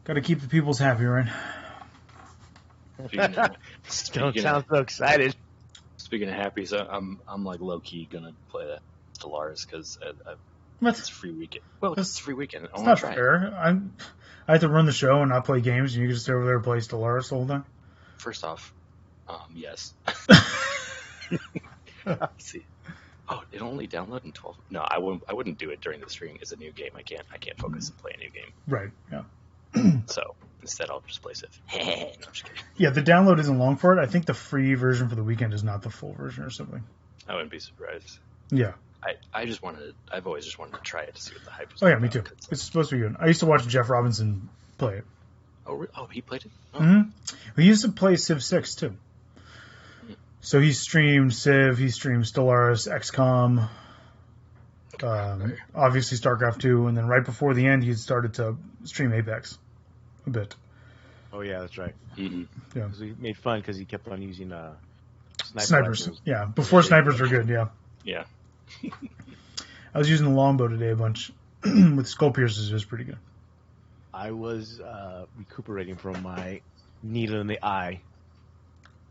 Got to keep the peoples happy, right? Don't sound so excited. Speaking of happy, so I'm like low key gonna play that Stellaris because What? it's a free weekend. Well, it's a free weekend. It's not fair. I have to run the show and not play games, and you can just stay over there and play Stellaris the whole time. First off, yes. See, it only downloaded in 12. No, I wouldn't do it during the stream. It's a new game. I can't focus and play a new game. Right. Yeah. So instead, I'll just play Civ. No, I'm just kidding. Yeah, the download isn't long for it. I think the free version for the weekend is not the full version or something. I wouldn't be surprised. Yeah. I've always just wanted to try it to see what the hype is. Oh yeah, me too. It's supposed to be good. I used to watch Jeff Robinson play it. Oh, he played it. Oh. Mm-hmm. He used to play Civ 6 too. So he streamed Civ, he streamed Stellaris, XCOM, obviously StarCraft 2, and then right before the end, he started to stream Apex a bit. Oh yeah, that's right. Mm-hmm. Yeah, he made fun because he kept on using snipers. Yeah, before snipers were good. Yeah. Yeah. I was using the longbow today a bunch with skull piercers. It was pretty good. I was recuperating from my needle in the eye.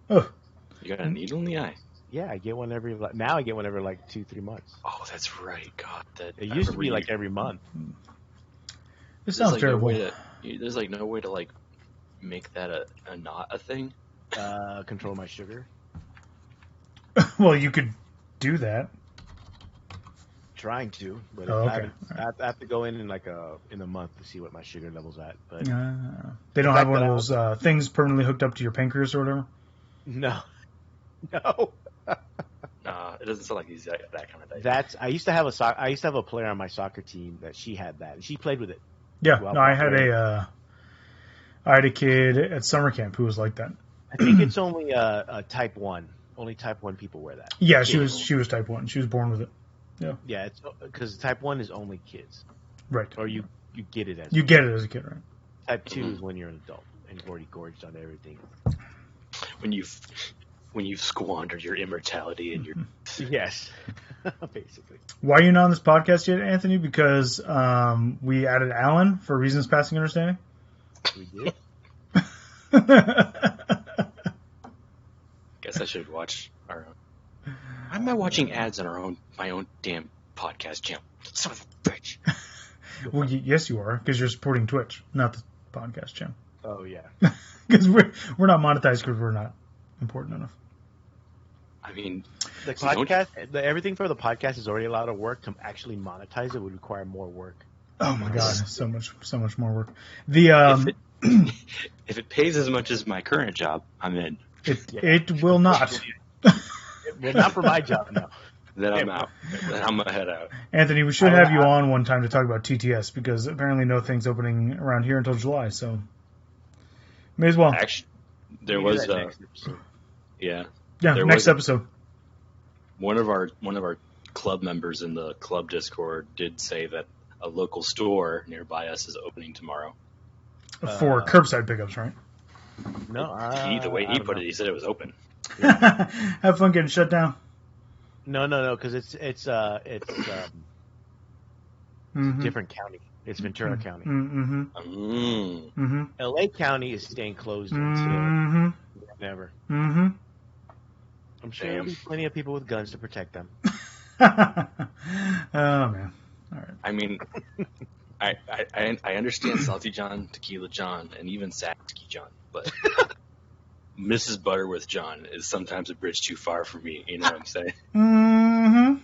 Oh. You got a needle in the eye? Yeah, I get one every 2-3 months. Oh, that's right. God, it used to be like every month. This sounds terrible. There's like no way to like make that not a thing. Control my sugar. Well, you could do that. Trying to, but okay. I have to go in a month to see what my sugar level's at. But they don't have one of those things permanently hooked up to your pancreas or whatever. No. It doesn't sound like he's that kind of guy. I used to have a player on my soccer team that she had that, and she played with it. Yeah, I had a kid at summer camp who was like that. I think it's only a type 1. Only type 1 people wear that. Yeah, she was type 1. She was born with it. Yeah. Yeah, it's because type 1 is only kids. Right. Or you get it as get it as a kid, right? Type 2 is when you're an adult and you've already gorged on everything. When you've squandered your immortality and your yes, basically. Why are you not on this podcast yet, Anthony? Because we added Alan for reasons passing understanding. We did. Guess I should watch our own. Why am I watching ads on my own damn podcast channel? Son of a bitch. Well, yes, you are, because you're supporting Twitch, not the podcast channel. Oh yeah. Because we're not monetized because we're not important enough. I mean, the podcast, everything for the podcast is already a lot of work. To actually monetize it would require more work. Oh my god, so much more work. The if it pays as much as my current job, I'm in. It will not. Well, not for my job, no. Then I'm out. Then I'm gonna head out. Anthony, we should have you on one time to talk about TTS because apparently no thing's opening around here until July, so may as well. Actually, there was yeah. Yeah, next episode. One of our club members in the club Discord did say that a local store nearby us is opening tomorrow. For curbside pickups, right? No, the way he put it, he said it was open. Yeah. Have fun getting shut down. No, because it's different county. It's Ventura County. Mm-hmm. LA County is staying closed until never. Mm-hmm. I'm sure there'll be plenty of people with guns to protect them. Oh man! All right. I mean, I understand Salty John, Tequila John, and even Satsky John, but Mrs. Butterworth John is sometimes a bridge too far for me. You know what I'm saying? Mm-hmm.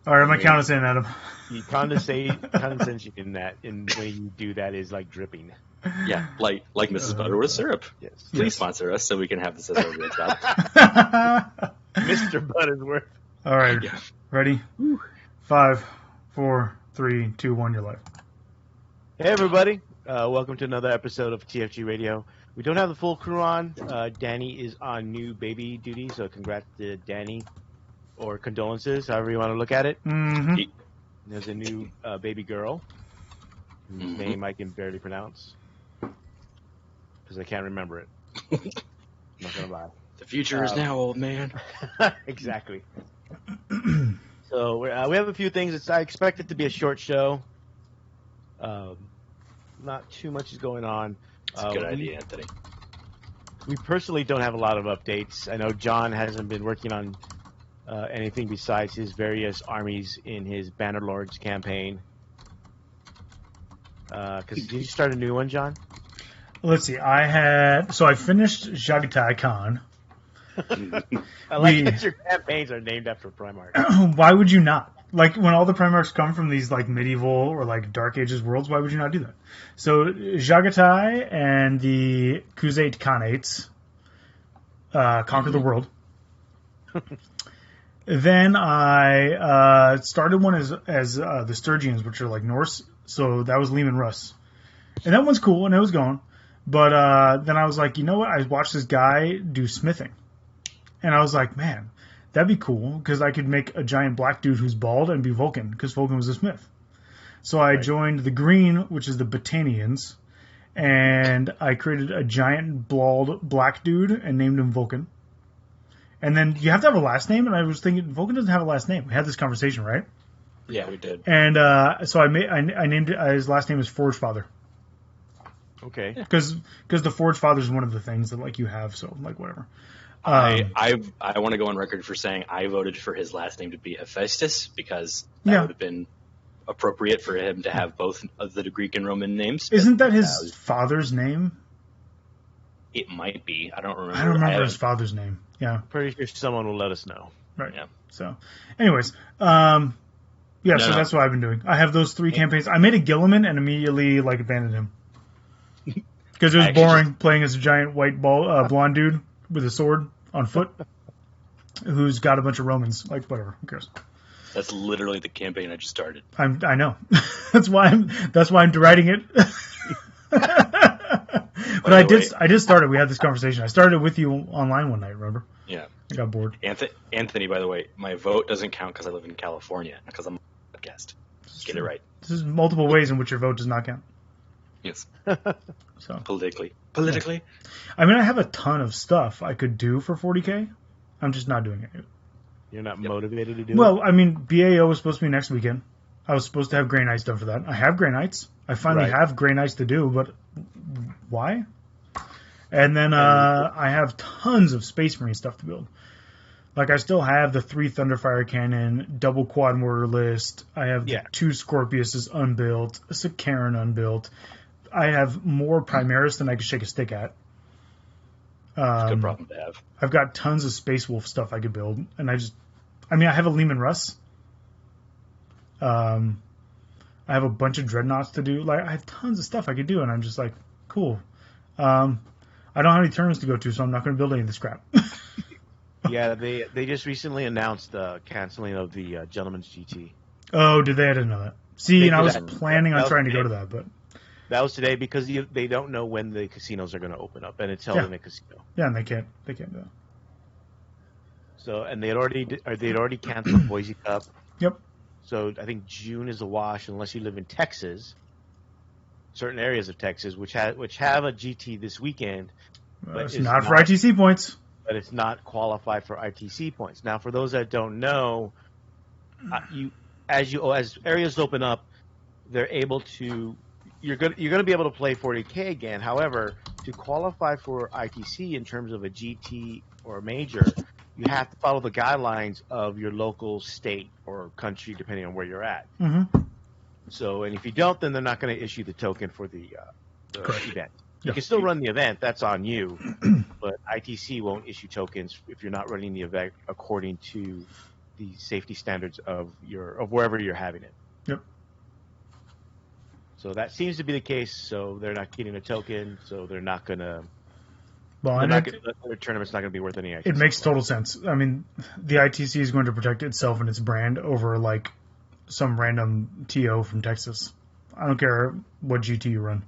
All right, my count us in, Adam. The condescension in that, in when you do that, is like dripping. Yeah, like Mrs. Butterworth syrup. Yes. Please sponsor us so we can have this as our real job. Mr. Butterworth. All right, Yeah. Ready? 5, 4, 3, 2, 1. You're live. Hey everybody, welcome to another episode of TFG Radio. We don't have the full crew on. Danny is on new baby duty, so congrats to Danny, or condolences, however you want to look at it. Mm-hmm. There's a new baby girl whose name I can barely pronounce because I can't remember it. I'm not gonna lie. The future is now, old man. Exactly. So we have a few things. I expect it to be a short show. Not too much is going on. It's a good idea, Anthony. We personally don't have a lot of updates. I know John hasn't been working on anything besides his various armies in his Bannerlords campaign. Did you start a new one, John? Let's see. I finished Jagatai Khan. I like that your campaigns are named after Primarchs. Why would you not? Like, when all the Primarchs come from these, like, medieval or, like, Dark Ages worlds, why would you not do that? So, Jagatai and the Khuzait Khanates conquered the world. Then I started one as the Sturgians, which are, like, Norse. So, that was Leman Russ. And that one's cool, and it was going. But then I was like, you know what? I watched this guy do smithing. And I was like, man, that'd be cool, because I could make a giant black dude who's bald and be Vulcan, because Vulcan was a smith. So I joined the green, which is the Botanians, and I created a giant bald black dude and named him Vulcan. And then you have to have a last name, and I was thinking, Vulcan doesn't have a last name. We had this conversation, right? Yeah, we did. And so I named it, his last name is Forge Father. Okay. Because the Forge Father is one of the things that, like, you have, so, like, whatever. I want to go on record for saying I voted for his last name to be Hephaestus, because that would have been appropriate for him to have both of the Greek and Roman names. Isn't that his father's name? It might be. I don't remember. I don't remember his father's name. Yeah. Pretty sure someone will let us know. Right. Yeah. So, anyways, so that's what I've been doing. I have those 3 campaigns. I made a Gilliman and immediately, like, abandoned him. Because it was boring playing as a giant white blonde dude with a sword on foot who's got a bunch of Romans. Like, whatever. Who cares? That's literally the campaign I just started. I know. that's why I'm writing it. But I did start it. We had this conversation. I started with you online one night, remember? Yeah. I got bored. Anthony, by the way, my vote doesn't count because I live in California, because I'm a podcast. Get it right. This is multiple ways in which your vote does not count. Yes. So Politically. Yeah. I mean, I have a ton of stuff I could do for 40K. I'm just not doing it. You're not motivated to do it? Well, I mean, BAO was supposed to be next weekend. I was supposed to have Grey Knights done for that. I have Grey Knights. I finally have Grey Knights to do, but why? And then I have tons of Space Marine stuff to build. Like, I still have the 3 Thunderfire Cannon, double quad mortar list. I have the 2 Scorpiuses unbuilt, a Sicaran unbuilt. I have more Primaris than I could shake a stick at. It's a good problem to have. I've got tons of Space Wolf stuff I could build, and I have a Leman Russ. I have a bunch of Dreadnoughts to do. Like, I have tons of stuff I could do, and I'm just like, cool. I don't have any tournaments to go to, so I'm not going to build any of this crap. Yeah, they just recently announced the canceling of the Gentleman's GT. Oh, did they? I didn't know that. See, and I was planning on trying to go to that, but that was today because they don't know when the casinos are going to open up, and it's held in a casino. Yeah, and they can't do that. So, and they'd already canceled Boise Cup. Yep. So I think June is a wash unless you live in Texas, certain areas of Texas, which have a GT this weekend. But it's not for ITC points. But it's not qualified for ITC points. Now, for those that don't know, as areas open up, they're able to. You're going to be able to play 40K again. However, to qualify for ITC in terms of a GT or a major, you have to follow the guidelines of your local state or country, depending on where you're at. Mm-hmm. So, and if you don't, then they're not going to issue the token for the event. You Yeah. can still run the event. That's on you. But ITC won't issue tokens if you're not running the event according to the safety standards of wherever you're having it. Yep. So that seems to be the case. So they're not getting a token. So they're not going to. Well, their tournament's not going to be worth any ITC. It makes total sense. I mean, the ITC is going to protect itself and its brand over, like, some random TO from Texas. I don't care what GT you run.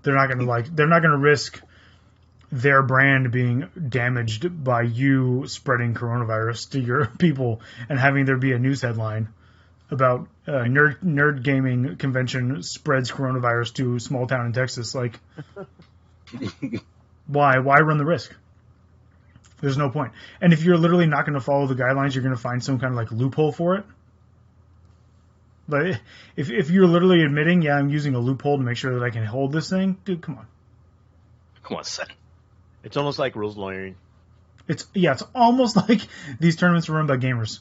They're not going to risk their brand being damaged by you spreading coronavirus to your people and having there be a news headline about nerd gaming convention spreads coronavirus to a small town in Texas. Like, why run the risk? There's no point. And if you're literally not going to follow the guidelines, you're going to find some kind of, like, loophole for it. But if you're literally admitting, yeah, I'm using a loophole to make sure that I can hold this thing, dude, come on. Come on, son. It's almost like rules lawyering. It's almost like these tournaments are run by gamers.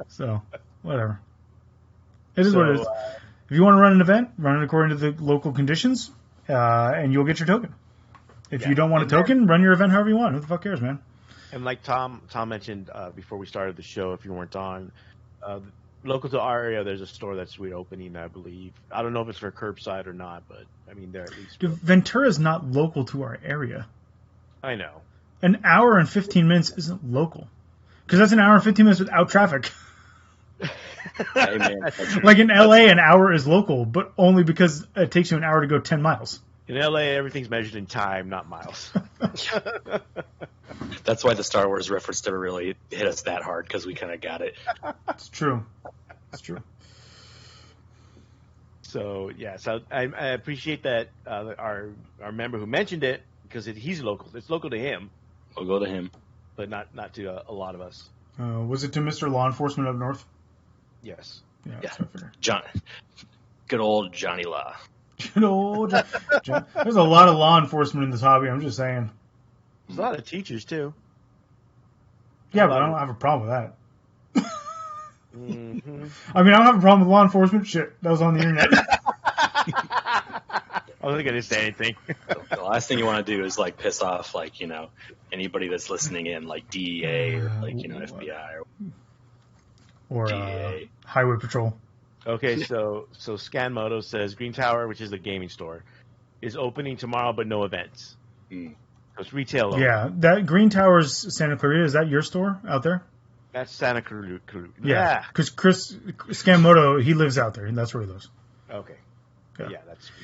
So, whatever. It is what it is. If you want to run an event, run it according to the local conditions, and you'll get your token. If you don't want a token, run your event however you want. Who the fuck cares, man? And like Tom mentioned before we started the show, if you weren't on, local to our area, there's a store that's reopening, I believe. I don't know if it's for curbside or not, but I mean, they're at least. Dude, Ventura's not local to our area. I know. An hour and 15 minutes isn't local. Because that's an hour and 15 minutes without traffic. Hey, man, like in LA, an hour is local, but only because it takes you an hour to go 10 miles. In LA, everything's measured in time, not miles. That's why the Star Wars reference never really hit us that hard, because we kind of got it. It's true. It's true. So, yeah, so I appreciate that our member who mentioned it, because he's local. It's local to him. We'll go to him. But not to a lot of us. Was it to Mr. Law Enforcement up north? Yes. Yeah. That's what I figured. John. Good old Johnny Law. Good old John. There's a lot of law enforcement in this hobby. I'm just saying. There's a lot of teachers, too. Yeah, but I don't have a problem with that. Mm-hmm. I mean, I don't have a problem with law enforcement. Shit, that was on the internet. I wasn't going to say anything. The last thing you want to do is, like, piss off, like, you know, anybody that's listening in, like DEA or, like, you know, FBI or DEA. Highway Patrol. Okay, so Scanmoto says Green Tower, which is the gaming store, is opening tomorrow, but no events. Mm. So it's retail only. Yeah, that Green Tower's Santa Clarita. Is that your store out there? That's Santa Cruz. Yeah, because Chris Scanmoto, he lives out there, and that's where he lives. Okay. Yeah,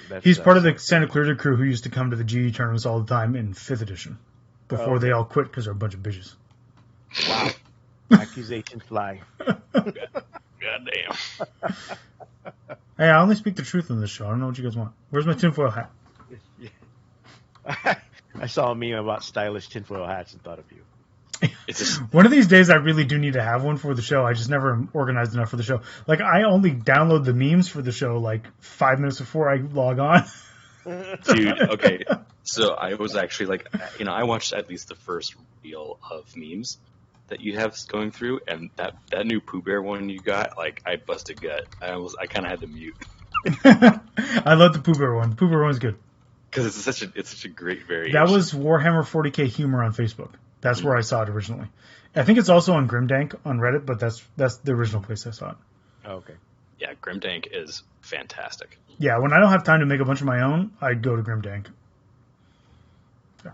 that's He's part of the Santa Clarita crew who used to come to the GE tournaments all the time in 5th edition before they all quit because they're a bunch of bitches. Wow. Accusations fly. Goddamn. Hey, I only speak the truth on this show. I don't know what you guys want. Where's my tinfoil hat? I saw a meme about stylish tinfoil hats and thought of you. It's just, one of these days I really do need to have one for the show. I just never am organized enough for the show. Like, I only download the memes for the show like 5 minutes before I log on. dude, okay. So I was actually like, you know, I watched at least the first reel of memes that you have going through, and that new Pooh Bear one you got, like, I busted gut. I kind of had to mute. I love the Pooh Bear one. The Pooh Bear one's good. Because it's such a great variation. That was Warhammer 40k humor on Facebook. That's where I saw it originally. I think it's also on Grimdank on Reddit, but that's the original place I saw it. Oh, okay. Yeah, Grimdank is fantastic. Yeah, when I don't have time to make a bunch of my own, I go to Grimdank. Yeah.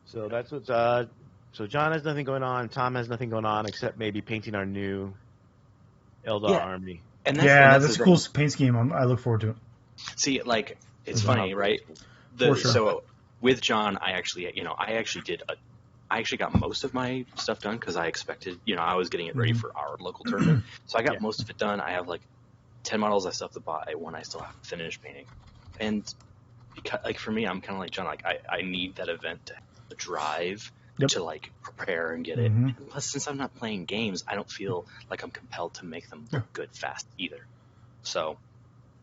So that's what's so John has nothing going on, Tom has nothing going on except maybe painting our new Eldar army. And that's a cool paint scheme. I look forward to it. See, like, it's funny, right? For sure. So with John, I actually got most of my stuff done because I expected, you know, I was getting it ready for our local tournament. So I got most of it done. I have like 10 models I still have to buy, one I still have to finish painting. And because, like, for me, I'm kind of like John, like I need that event to have the drive to like prepare and get it. And plus, since I'm not playing games, I don't feel like I'm compelled to make them look good fast either. So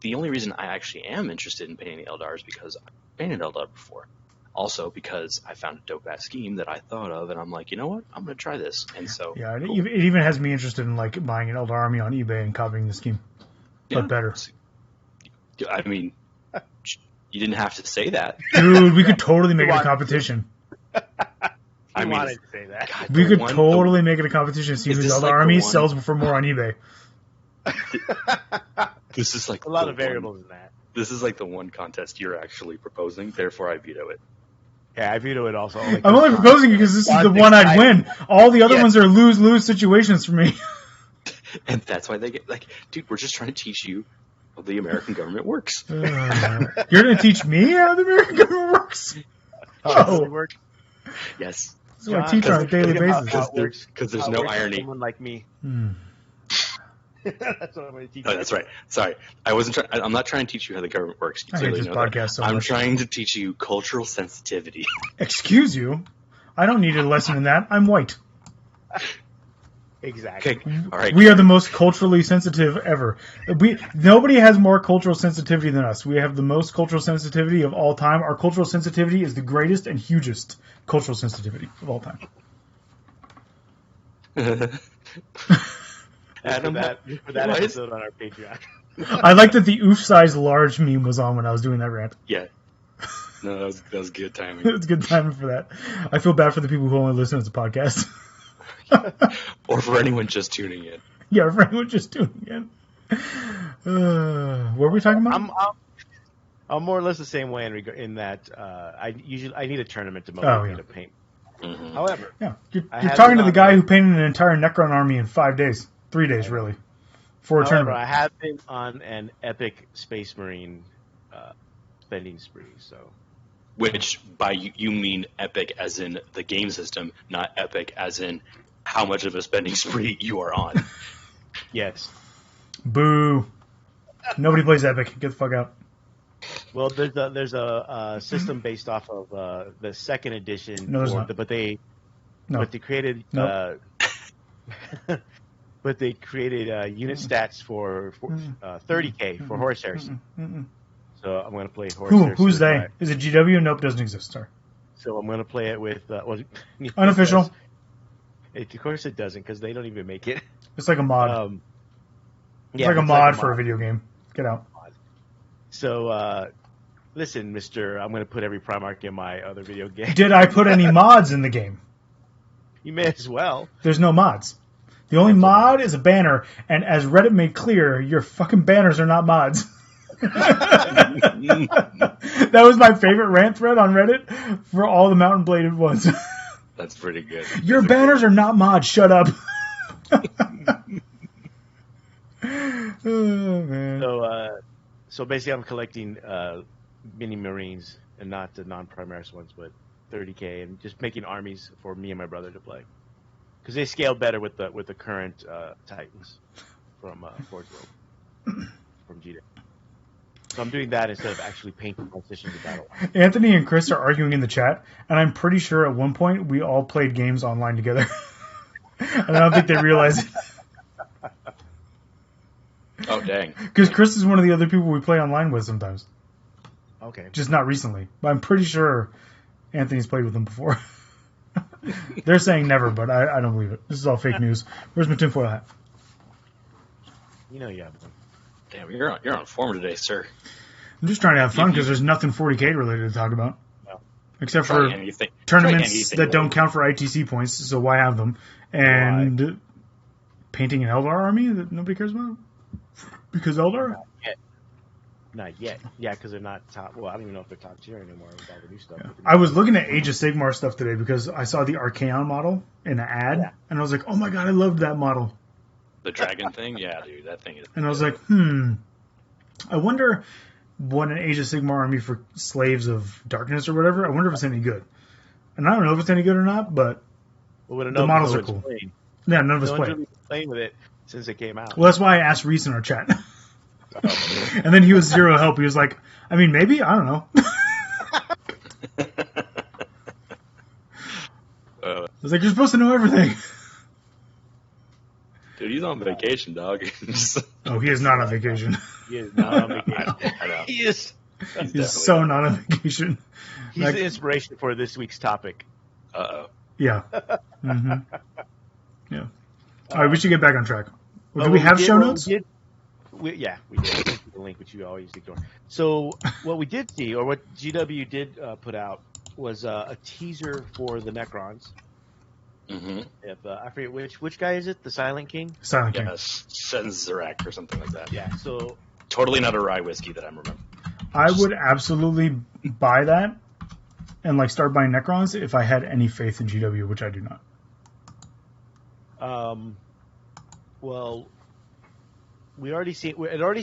the only reason I actually am interested in painting the Eldar is because I've painted Eldar before. Also because I found a dope-ass scheme that I thought of, and I'm like, you know what? I'm going to try this. And so... Yeah, it even has me interested in, like, buying an Eldar army on eBay and copying the scheme. But better. I mean, you didn't have to say that. Dude, we could totally make it a competition. I wanted to say that. God, we could totally make it a competition. See whose Eldar army sells for more on eBay. This is like a lot of variables in that. This is like the one contest you're actually proposing, therefore I veto it. Yeah, I veto it also. I'm only proposing it because this is the one I'd win. All the other ones are lose-lose situations for me. And that's why they get, like, dude, we're just trying to teach you how the American government works. You're going to teach me how the American government works? Oh. Yes. That's what I teach on a daily basis. Because there's no irony. Someone like me. That's what I'm going to teach you. Oh, that's right. Sorry. I'm not trying to teach you how the government works. You clearly know that. I'm trying to teach you cultural sensitivity. Excuse you? I don't need a lesson in that. I'm white. Exactly. Okay. All right. We are the most culturally sensitive ever. Nobody has more cultural sensitivity than us. We have the most cultural sensitivity of all time. Our cultural sensitivity is the greatest and hugest cultural sensitivity of all time. Adam, for that episode on our Patreon. I like that the oof size large meme was on when I was doing that rant. Yeah. No, that was good timing. It's good timing for that. I feel bad for the people who only listen to the podcast. Or for anyone just tuning in. Yeah, for anyone just tuning in. What were we talking about? I'm more or less the same way in that I need a tournament to motivate me to paint. Mm-hmm. However, you're talking to the guy who painted an entire Necron army in 5 days, 3 days really, for a tournament. I have been on an epic Space Marine spending spree. So, which by you mean epic as in the game system, not epic as in how much of a spending spree you are on. Yes. Boo. Nobody plays epic. Get the fuck out. Well, there's a system based off of the second edition. No, there's not. But they created Nope. but they created unit stats for 30K for Horse Heresy. So I'm going to play Horse Heresy. Who's they? Is it GW? Nope, doesn't exist. Sorry. So I'm going to play it with Unofficial. Of course it doesn't, because they don't even make it. It's like a mod. It's like a mod for a video game. Get out. So, listen, Mister, I'm going to put every Primarch in my other video game. Did I put any mods in the game? You may as well. There's no mods. The only mod is a banner, and as Reddit made clear, your fucking banners are not mods. That was my favorite rant thread on Reddit for all the Mountain Bladed ones. That's pretty good. Your banners are not mods. Shut up. Oh, man. So basically, I'm collecting mini Marines and not the non-Primaris ones, but 30K, and just making armies for me and my brother to play, because they scale better with the current Titans from Forge World from GW. So I'm doing that instead of actually painting politicians of battle. Anthony and Chris are arguing in the chat, and I'm pretty sure at one point we all played games online together. And I don't think they realize it. Oh, dang. Because Chris is one of the other people we play online with sometimes. Okay. Just not recently. But I'm pretty sure Anthony's played with them before. They're saying never, but I don't believe it. This is all fake news. Where's my tinfoil hat? You know you have one. Damn, you're on form today, sir. I'm just trying to have fun because there's nothing 40K related to talk about. No. Except for tournaments that don't count for ITC points, so why have them? And painting an Eldar army that nobody cares about? Because Eldar? Not yet. Yeah, because they're not top. Well, I don't even know if they're top tier anymore with all the new stuff. Yeah. I was looking at Age of Sigmar stuff today because I saw the Archaon model in an ad, and I was like, oh my god, I loved that model. The dragon thing? Yeah, dude, that thing is... And I was like, I wonder what an Age of Sigmar army for Slaves of Darkness or whatever, I wonder if it's any good. And I don't know if it's any good or not, but the models are cool. Playing. Yeah, none of us No play. one's really playing with it since it came out. Well, that's why I asked Reese in our chat. And then he was zero help. He was like, I mean, maybe? I don't know. I was like, you're supposed to know everything. Dude, he's on vacation, dog. Oh, he is not on vacation. He is not on vacation. I know. He is. He's so not on vacation. He's the inspiration for this week's topic. Uh-oh. Yeah. Mm-hmm. Yeah. All right, we should get back on track. Well, do we have show notes? We did. The link, which you always ignore. So what we did see, or what GW did put out, was a teaser for the Necrons. Mm-hmm. If, I forget which guy is it? The Silent King? Silent King. Yeah, Senzerac or something like that. Yeah. So totally not a rye whiskey that I'm remembering. I would absolutely buy that and start buying Necrons if I had any faith in GW, which I do not. Well, it already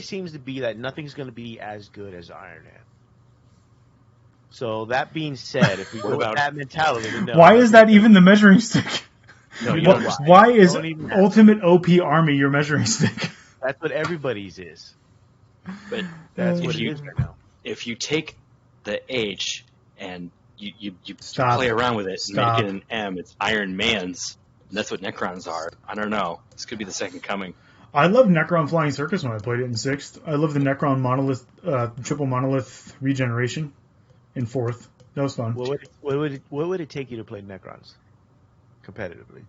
seems to be that nothing's going to be as good as Iron Man. So that being said, if we go with that mentality, why is that even the measuring stick? No, why is Ultimate OP Army your measuring stick? That's what everybody's is. But that's what it is right now. If you take the H and you Stop. play around with it and Stop. make it an M, it's Iron Man's And that's what Necrons are. I don't know. This could be the second coming. I love Necron Flying Circus when I played it in 6th. I love the Necron Monolith, triple Monolith regeneration in 4th. That was fun. What would it take you to play Necrons competitively?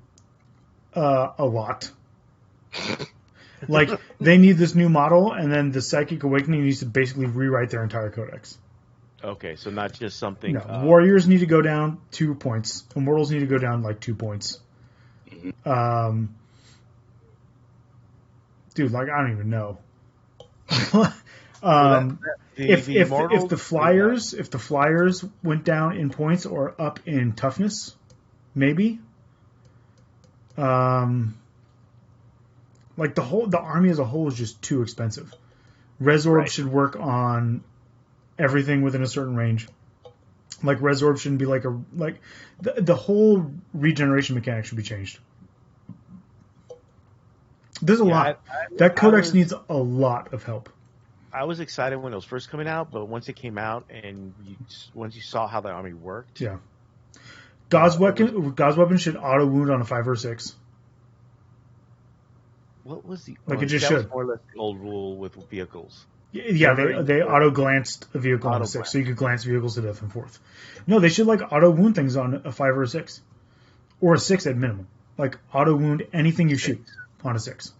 A lot. Like, they need this new model, and then the Psychic Awakening needs to basically rewrite their entire codex. Okay, so not just something... No, Warriors need to go down 2 points. Immortals need to go down, 2 points. Dude, I don't even know. If the Flyers went down in points or up in toughness, maybe. The army as a whole is just too expensive. Resorb should work on everything within a certain range. Resorb shouldn't be the whole regeneration mechanic should be changed. There's a lot. That codex needs a lot of help. I was excited when it was first coming out, but once it came out and once you saw how the army worked, yeah. Gauss weapon should auto wound on a 5 or 6. What was the? It just should. Was more or less the old rule with vehicles. Yeah, they auto glanced a vehicle on a 6, so you could glance vehicles to death in 4th. No, they should auto wound things on a 5 or a 6, or a 6 at minimum. Auto wound anything you shoot on a 6.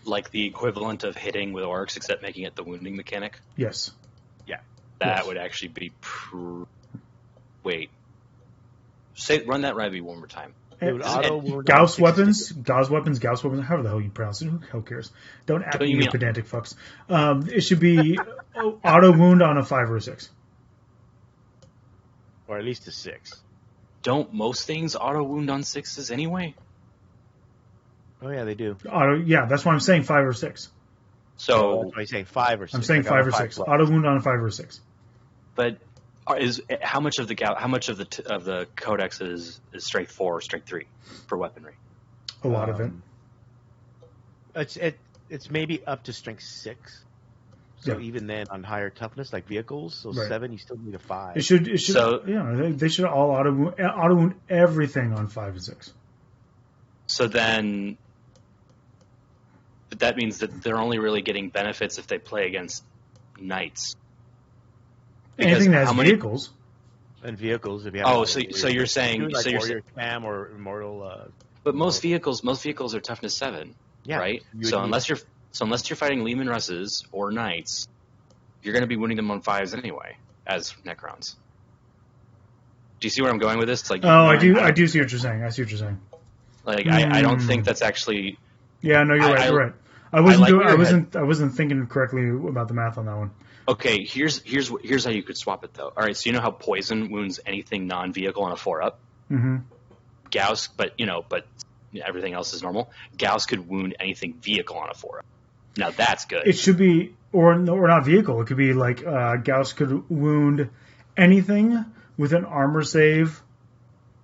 Like the equivalent of hitting with orcs, except making it the wounding mechanic. Yes. Yeah. That would actually be. Wait. Run that right one more time. Gauss weapons, however the hell you pronounce it, who the hell cares? Don't act like you pedantic fucks. It should be auto wound on a 5 or a 6. Or at least a 6. Don't most things auto wound on 6s anyway? Oh yeah, they do. Yeah, that's why I'm saying 5 or 6. So that's why you're saying 5 or 6. I'm saying 5 or 6. Auto wound on a 5 or 6. But how much of the codex is strength 4 or strength 3 for weaponry? A lot of it. It's maybe up to strength 6. So even then, on higher toughness, like vehicles, 7, you still need a 5. It should. So, they should all auto wound everything on 5 and 6. So then, but that means that they're only really getting benefits if they play against knights. Anything that has vehicles. And vehicles, if you have. So you're saying warrior spam or immortal. But most vehicles are toughness 7, right? So unless you're fighting Leman Russes or knights, you're going to be winning them on 5s anyway as Necrons. Do you see where I'm going with this? I do see what you're saying. I see what you're saying. I don't think that's actually. Yeah, no, you're right. You're right. I wasn't thinking correctly about the math on that one. Okay, here's how you could swap it though. All right, so you know how poison wounds anything non-vehicle on a 4-up. Mm-hmm. Gauss, but everything else is normal. Gauss could wound anything vehicle on a 4-up. Now that's good. It should be, or not vehicle. It could be Gauss could wound anything with an armor save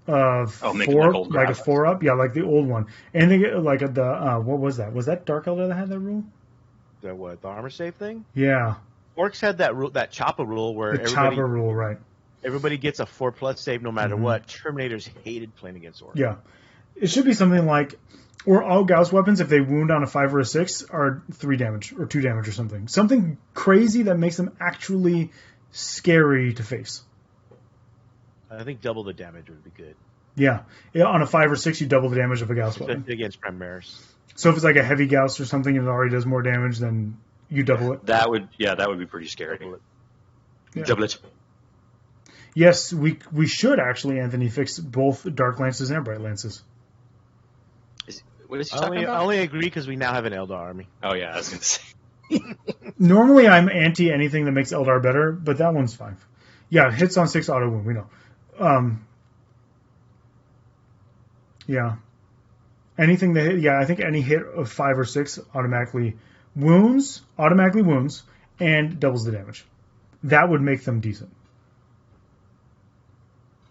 of 4, like a 4-up. Yeah, like the old one. Anything like what was that? Was that Dark Elder that had that rule? The what? The armor save thing? Yeah. Orcs had that rule, that Choppa rule, where everybody gets a 4+ save no matter what. Terminators hated playing against orcs. Yeah, it should be something like, or all Gauss weapons, if they wound on a 5 or a 6, are 3 damage or 2 damage or something. Something crazy that makes them actually scary to face. I think double the damage would be good. Yeah, on a 5 or 6, you double the damage of a Gauss weapon against Primaris. So if it's like a heavy Gauss or something and it already does more damage, then you double it. That would be pretty scary. Double it. Yes, we should actually, Anthony, fix both Dark Lances and Bright Lances. What is he talking about? I only agree because we now have an Eldar army. Oh yeah, I was going to say. Normally I'm anti anything that makes Eldar better, but that one's fine. Yeah, hits on 6 auto wound, we know. Yeah. Anything that hit, I think any hit of 5 or 6 automatically wounds, and doubles the damage. That would make them decent.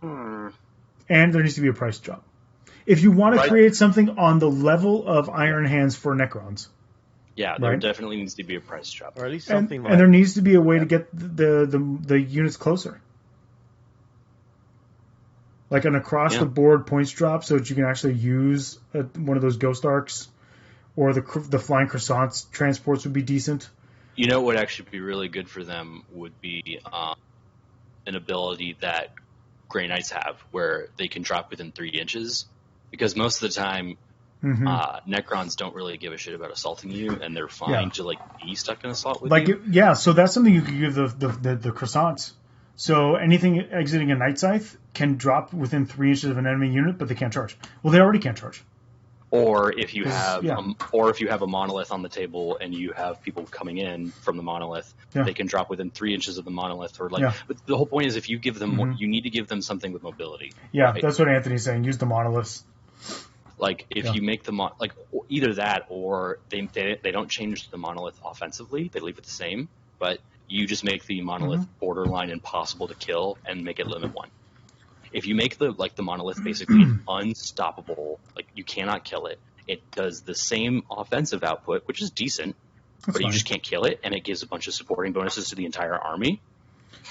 And there needs to be a price drop. If you want to create something on the level of Iron Hands for Necrons. Yeah, there definitely needs to be a price drop. Or at least something and there needs to be a way to get the units closer. like an across-the-board points drop so that you can actually use one of those Ghost Arcs, or the Flying Croissants transports would be decent. You know what would actually be really good for them would be an ability that Grey Knights have, where they can drop within 3 inches, because most of the time Necrons don't really give a shit about assaulting you, and they're fine to like be stuck in assault with you. So that's something you could give the Croissants. So anything exiting a Night Scythe can drop within 3 inches of an enemy unit, but they can't charge. Well, they already can't charge. Or if you have a monolith on the table and you have people coming in from the monolith, they can drop within 3 inches of the monolith. Or but the whole point is, if you give them, you need to give them something with mobility. Yeah, right? That's what Anthony's saying. Use the monoliths. Like if you make the either that, or they don't change the monolith offensively, they leave it the same, but you just make the monolith borderline impossible to kill and make it limit 1. If you make the monolith basically unstoppable, like you cannot kill it, it does the same offensive output, which is decent, but you just can't kill it, and it gives a bunch of supporting bonuses to the entire army.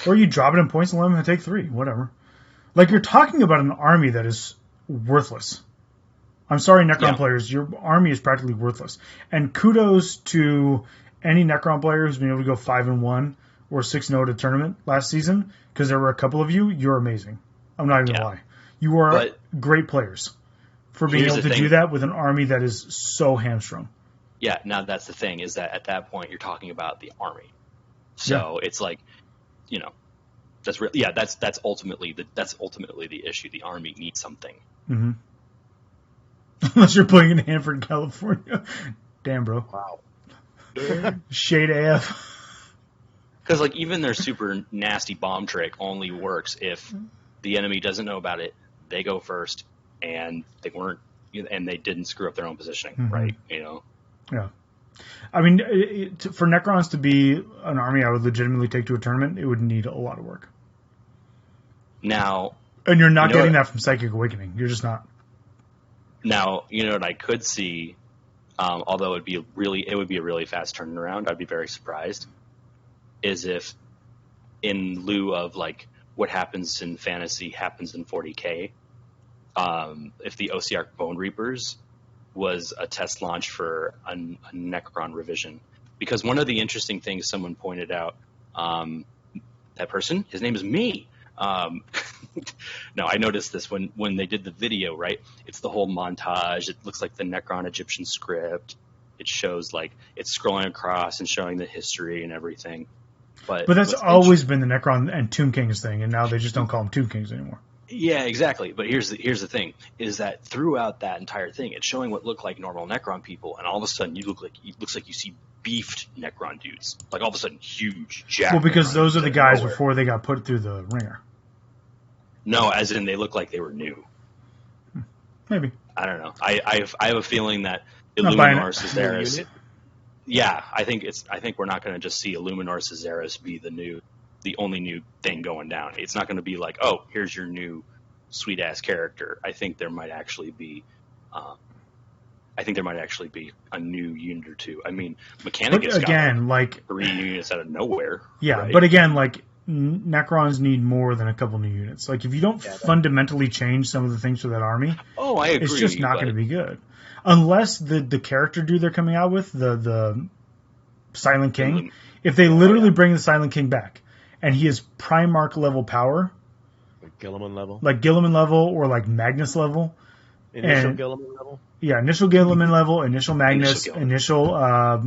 Or you drop it in points and let them take 3, whatever. Like, you're talking about an army that is worthless. I'm sorry, Necron players, your army is practically worthless. And kudos to any Necron player who's been able to go 5-1 or 6-0 at a tournament last season, because there were a couple of you. You're amazing. I'm not even gonna lie. You are great players for being able to do that with an army that is so hamstrung. Yeah, now that's the thing, is that at that point you're talking about the army. So it's like, that's ultimately the issue. The army needs something. Mm-hmm. Unless you're playing in Hanford, California. Damn, bro. Wow. Shade AF. Because like even their super nasty bomb trick only works if the enemy doesn't know about it. They go first, and they didn't screw up their own positioning, right? Yeah. I mean, for Necrons to be an army I would legitimately take to a tournament, it would need a lot of work. Now, and you're not getting that from Psychic Awakening. You're just not. Now, you know what I could see, although it would be a really fast turnaround. I'd be very surprised. Is if, in lieu of like what happens in fantasy happens in 40K, if the OCR Bone Reapers was a test launch for a Necron revision, because one of the interesting things someone pointed out, that person, his name is me. No, I noticed this when they did the video, right? It's the whole montage. It looks like the Necron Egyptian script. It shows like it's scrolling across and showing the history and everything. But that's always been the Necron and Tomb Kings thing, and now they just don't call them Tomb Kings anymore. Yeah, exactly. But here's the thing: is that throughout that entire thing, it's showing what look like normal Necron people, and all of a sudden it looks like you see beefed Necron dudes, like all of a sudden huge, jacked. Well, because Necron those are the guys before they got put through the ringer. No, as in they look like they were new. Maybe. I don't know. I have a feeling that Illuminor Caesaris. Yeah, I think we're not going to just see Illuminor Caesaris be the only new thing going down. It's not going to be like, oh, here's your new sweet ass character. I think there might actually be a new unit or two. I mean, Mechanicus got like 3 units out of nowhere. Yeah, right? But again, like Necrons need more than a couple new units. Like if you don't fundamentally change some of the things for that army, I agree. It's just not going to be good. Unless the character dude they're coming out with, the Silent King, if they literally bring the Silent King back, and he is Primarch level power, like Gilliman level, or like Magnus level, Gilliman level. Yeah, initial Gilliman level, initial Magnus, initial. Why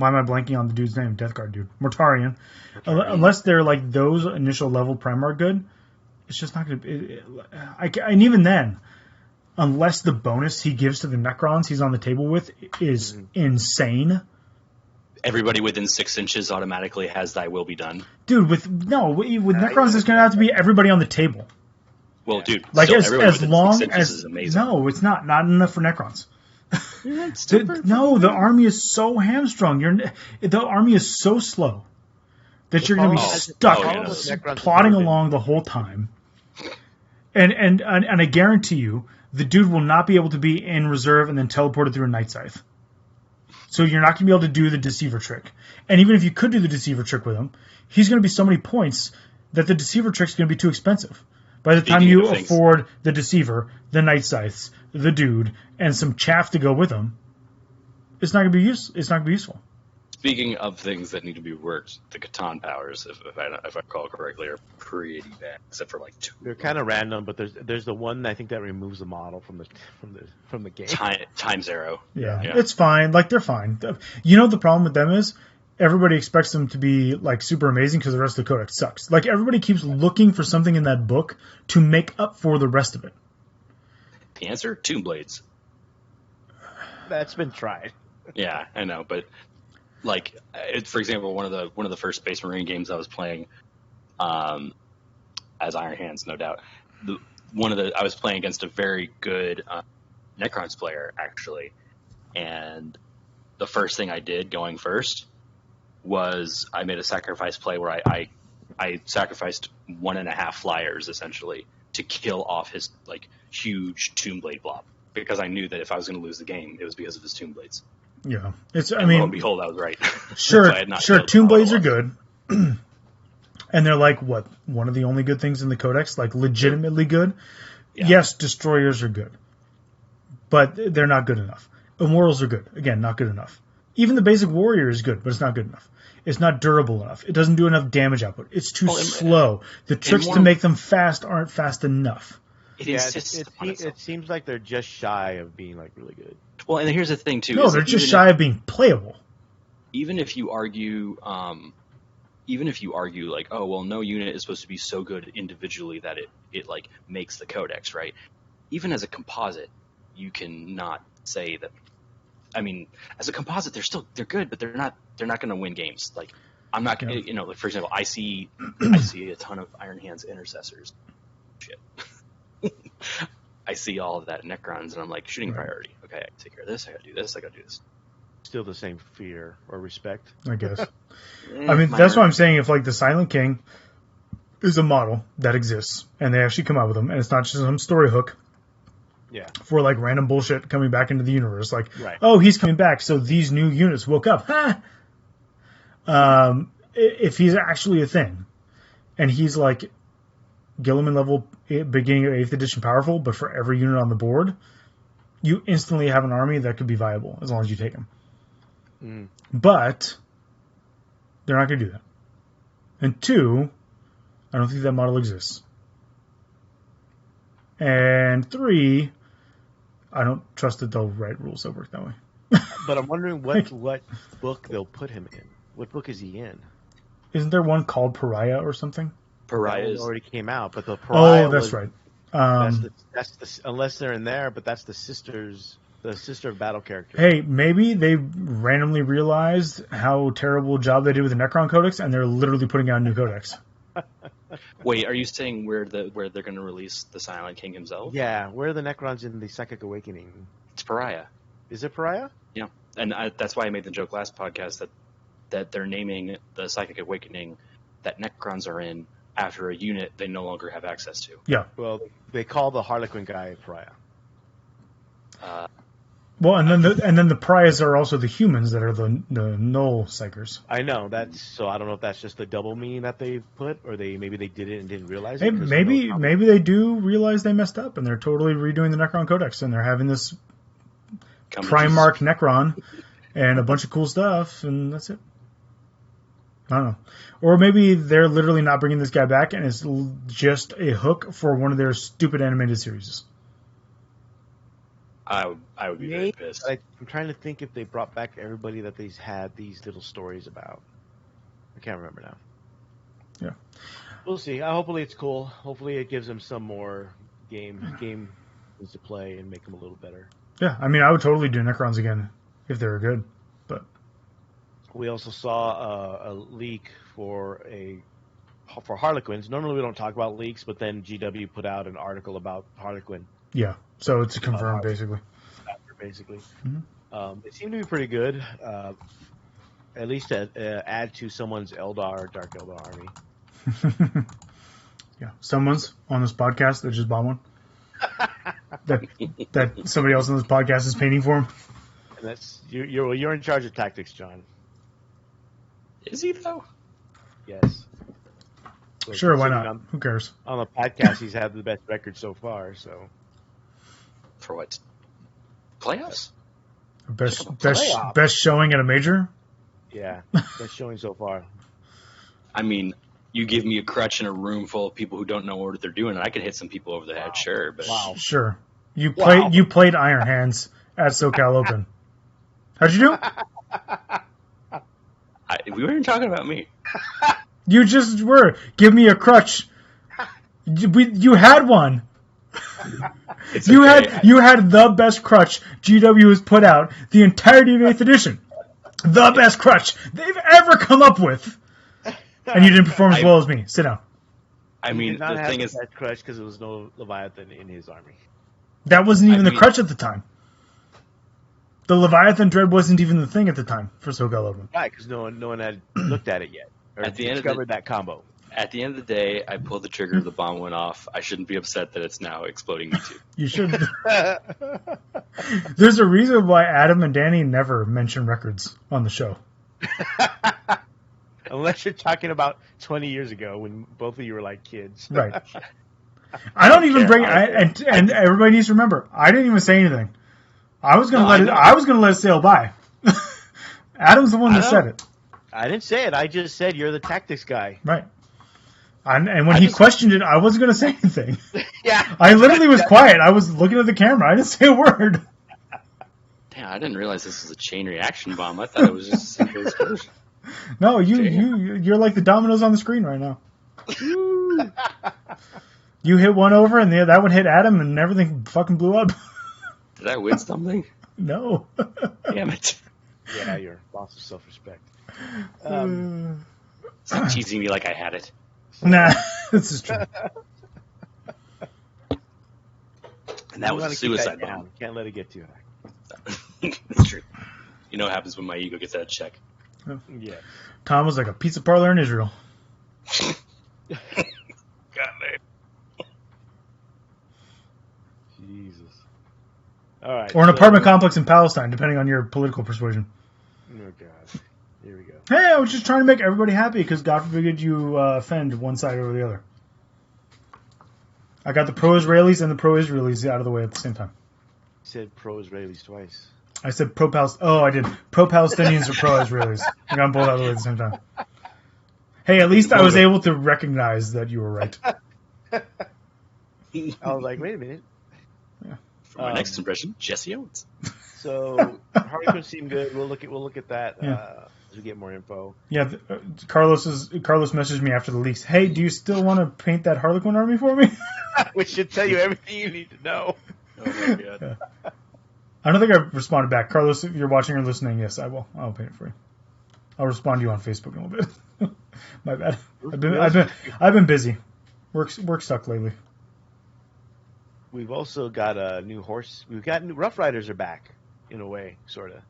am I blanking on the dude's name? Death Guard dude, Mortarion. Unless they're like those initial level Primarch good, it's just not going to. And even then. Unless the bonus he gives to the Necrons he's on the table with is insane. Everybody within 6 inches automatically has thy will be done. Dude, with Necrons it's going to have to be everybody on the table. Well, dude, like as long as is amazing. No, it's not enough for Necrons. The army is so hamstrung. The army is so slow that you're going to be stuck plodding along the whole time. And I guarantee you, the dude will not be able to be in reserve and then teleported through a Night Scythe. So you're not going to be able to do the Deceiver trick. And even if you could do the Deceiver trick with him, he's going to be so many points that the Deceiver trick's going to be too expensive. By the time Speaking you of things- afford the Deceiver, the Night Scythes, the Dude, and some chaff to go with them, it's not going to be useful. Speaking of things that need to be worked, the Catan powers, if I recall correctly, are pretty bad, except for like 2. They're kind of random, but there's the one I think that removes the model from the game. Time zero. Yeah, it's fine. Like, they're fine. You know, the problem with them is everybody expects them to be like super amazing because the rest of the codex sucks. Like, everybody keeps looking for something in that book to make up for the rest of it. The answer? Tomb Blades. That's been tried. Yeah, I know, but like, for example, one of the first Space Marine games I was playing, as Iron Hands, no doubt. I was playing against a very good Necrons player, actually, and the first thing I did going first was I made a sacrifice play where I sacrificed 1.5 flyers essentially to kill off his like huge Tomb Blade blob, because I knew that if I was going to lose the game, it was because of his Tomb Blades. Yeah, Lo and behold, I was right. Sure, So Tomb Blades are good. And they're like, what, one of the only good things in the Codex? Like, legitimately good? Yeah. Yes, Destroyers are good. But they're not good enough. Immortals are good. Again, not good enough. Even the basic Warrior is good, but it's not good enough. It's not durable enough. It doesn't do enough damage output. It's too slow. The tricks to make them fast aren't fast enough. It seems like they're just shy of being, like, really good. Well, and here's the thing, too. No, they're just shy of being playable. Even if you argue... like, oh, well, no unit is supposed to be so good individually that it like makes the codex, right? Even as a composite, you cannot say that. I mean, as a composite, they're good, but they're not going to win games. Like, I'm not going to, like, for example, I see a ton of Iron Hands intercessors. Shit. I see all of that in Necrons, and I'm like, shooting priority. Okay, I take care of this. I got to do this. I got to do this. Still the same fear or respect, I guess. I mean, that's what I'm saying. If, like, the Silent King is a model that exists, and they actually come out with them, and it's not just some story hook for, like, random bullshit coming back into the universe. Like, oh, he's coming back, so these new units woke up. If he's actually a thing, and he's, like, Gilliman level, beginning of 8th edition powerful, but for every unit on the board, you instantly have an army that could be viable, as long as you take him. But they're not going to do that. And 2, I don't think that model exists. And 3, I don't trust that they'll write rules that work that way. But I'm wondering what book they'll put him in. What book is he in? Isn't there one called Pariah or something? Pariah already came out, but the Pariah. Oh, that's right. That's unless they're in there, but that's the sister of battle character. Hey, maybe they randomly realized how terrible a job they did with the Necron Codex, and they're literally putting out a new codex. Wait, are you saying where they're going to release the Silent King himself? Yeah, where are the Necrons in the Psychic Awakening? It's Pariah. Is it Pariah? Yeah, and that's why I made the joke last podcast that they're naming the Psychic Awakening that Necrons are in after a unit they no longer have access to. Yeah. Well, they call the Harlequin guy Pariah. Well, and then the Pariahs are also the humans that are the null psychers. I know so. I don't know if that's just the double meaning that they put, or maybe they did it and didn't realize it. Maybe they do realize they messed up, and they're totally redoing the Necron Codex, and they're having this Primarch Necron and a bunch of cool stuff, and that's it. I don't know. Or maybe they're literally not bringing this guy back, and it's just a hook for one of their stupid animated series. I would be very pissed. I'm trying to think if they brought back everybody that they've had these little stories about. I can't remember now. Yeah. We'll see. Hopefully it's cool. Hopefully it gives them some more game to play and make them a little better. Yeah, I mean, I would totally do Necrons again if they were good, but... We also saw a leak for Harlequins. Normally we don't talk about leaks, but then GW put out an article about Harlequin. Yeah, so it's confirmed, basically. Basically. Mm-hmm. They seem to be pretty good, at least to add to someone's Dark Eldar army. Yeah, someone's on this podcast that just bought one. that somebody else on this podcast is painting for him. And that's you're in charge of tactics, John. Is he though? Yes. So Sure, why considering not? Who cares? On the podcast, he's had the best record so far. So For what? Playoffs? Best showing at a major? yeah, best showing so far. I mean, you give me a crutch in a room full of people who don't know what they're doing, and I could hit some people over the head, sure. But Sure. You played Iron Hands at SoCal Open. How'd you do? We weren't talking about me. You just were. Give me a crutch. You had one. You had the best crutch GW has put out the entirety of 8th edition. The best crutch they've ever come up with. And you didn't perform as well as me. Sit down. I mean, the thing is, that crutch because there was no Leviathan in his army. That wasn't even the crutch at the time. The Leviathan Dread wasn't even the thing at the time for SoCal Open. Right, because no one had looked at it yet or discovered that combo. At the end of the day, I pulled the trigger, the bomb went off. I shouldn't be upset that it's now exploding me too. You should. There's a reason why Adam and Danny never mention records on the show. Unless you're talking about 20 years ago when both of you were like kids. Right. I don't even bring and everybody needs to remember, I didn't even say anything. I was gonna let it sail by. Adam's the one that said it. I didn't say it. I just said you're the tactics guy. Right. And when he questioned it, I wasn't going to say anything. Yeah. I literally was quiet. I was looking at the camera. I didn't say a word. Damn, I didn't realize this was a chain reaction bomb. I thought it was just a simple explosion. No, you're like the dominoes on the screen right now. You hit one over, and that one hit Adam, and everything fucking blew up. Did I win something? No. Damn it. Yeah, you're lost of self-respect. Stop teasing me like I had it. Nah, this is true. And that was a suicide bomb. Can't let it get too high. That's true. You know what happens when my ego gets out of check. Yeah. Tom was like a pizza parlor in Israel. God, man. Jesus. All right. Or an apartment complex in Palestine, depending on your political persuasion. Oh, God. Here we go. Hey, I was just trying to make everybody happy because God forbid you offend one side over the other. I got the pro-Israelis and the pro-Israelis out of the way at the same time. You said pro-Israelis twice. I said pro-Palestinians. Oh, I did. Pro-Palestinians or pro-Israelis. I got them both out of the way at the same time. Hey, at least I was able to recognize that you were right. I was like, wait a minute. Yeah. For my next impression, Jesse Owens. So Harlequin seemed good. We'll look at that as we get more info. Yeah, Carlos messaged me after the leaks. Hey, do you still want to paint that Harlequin army for me? Which should tell you everything you need to know. Oh my God. Yeah. I don't think I responded back. Carlos, if you're watching or listening, yes, I will. I'll paint it for you. I'll respond to you on Facebook in a little bit. My bad. I've been busy. Work stuck lately. We've also got a new horse. We've got new Rough Riders are back in a way, sort of.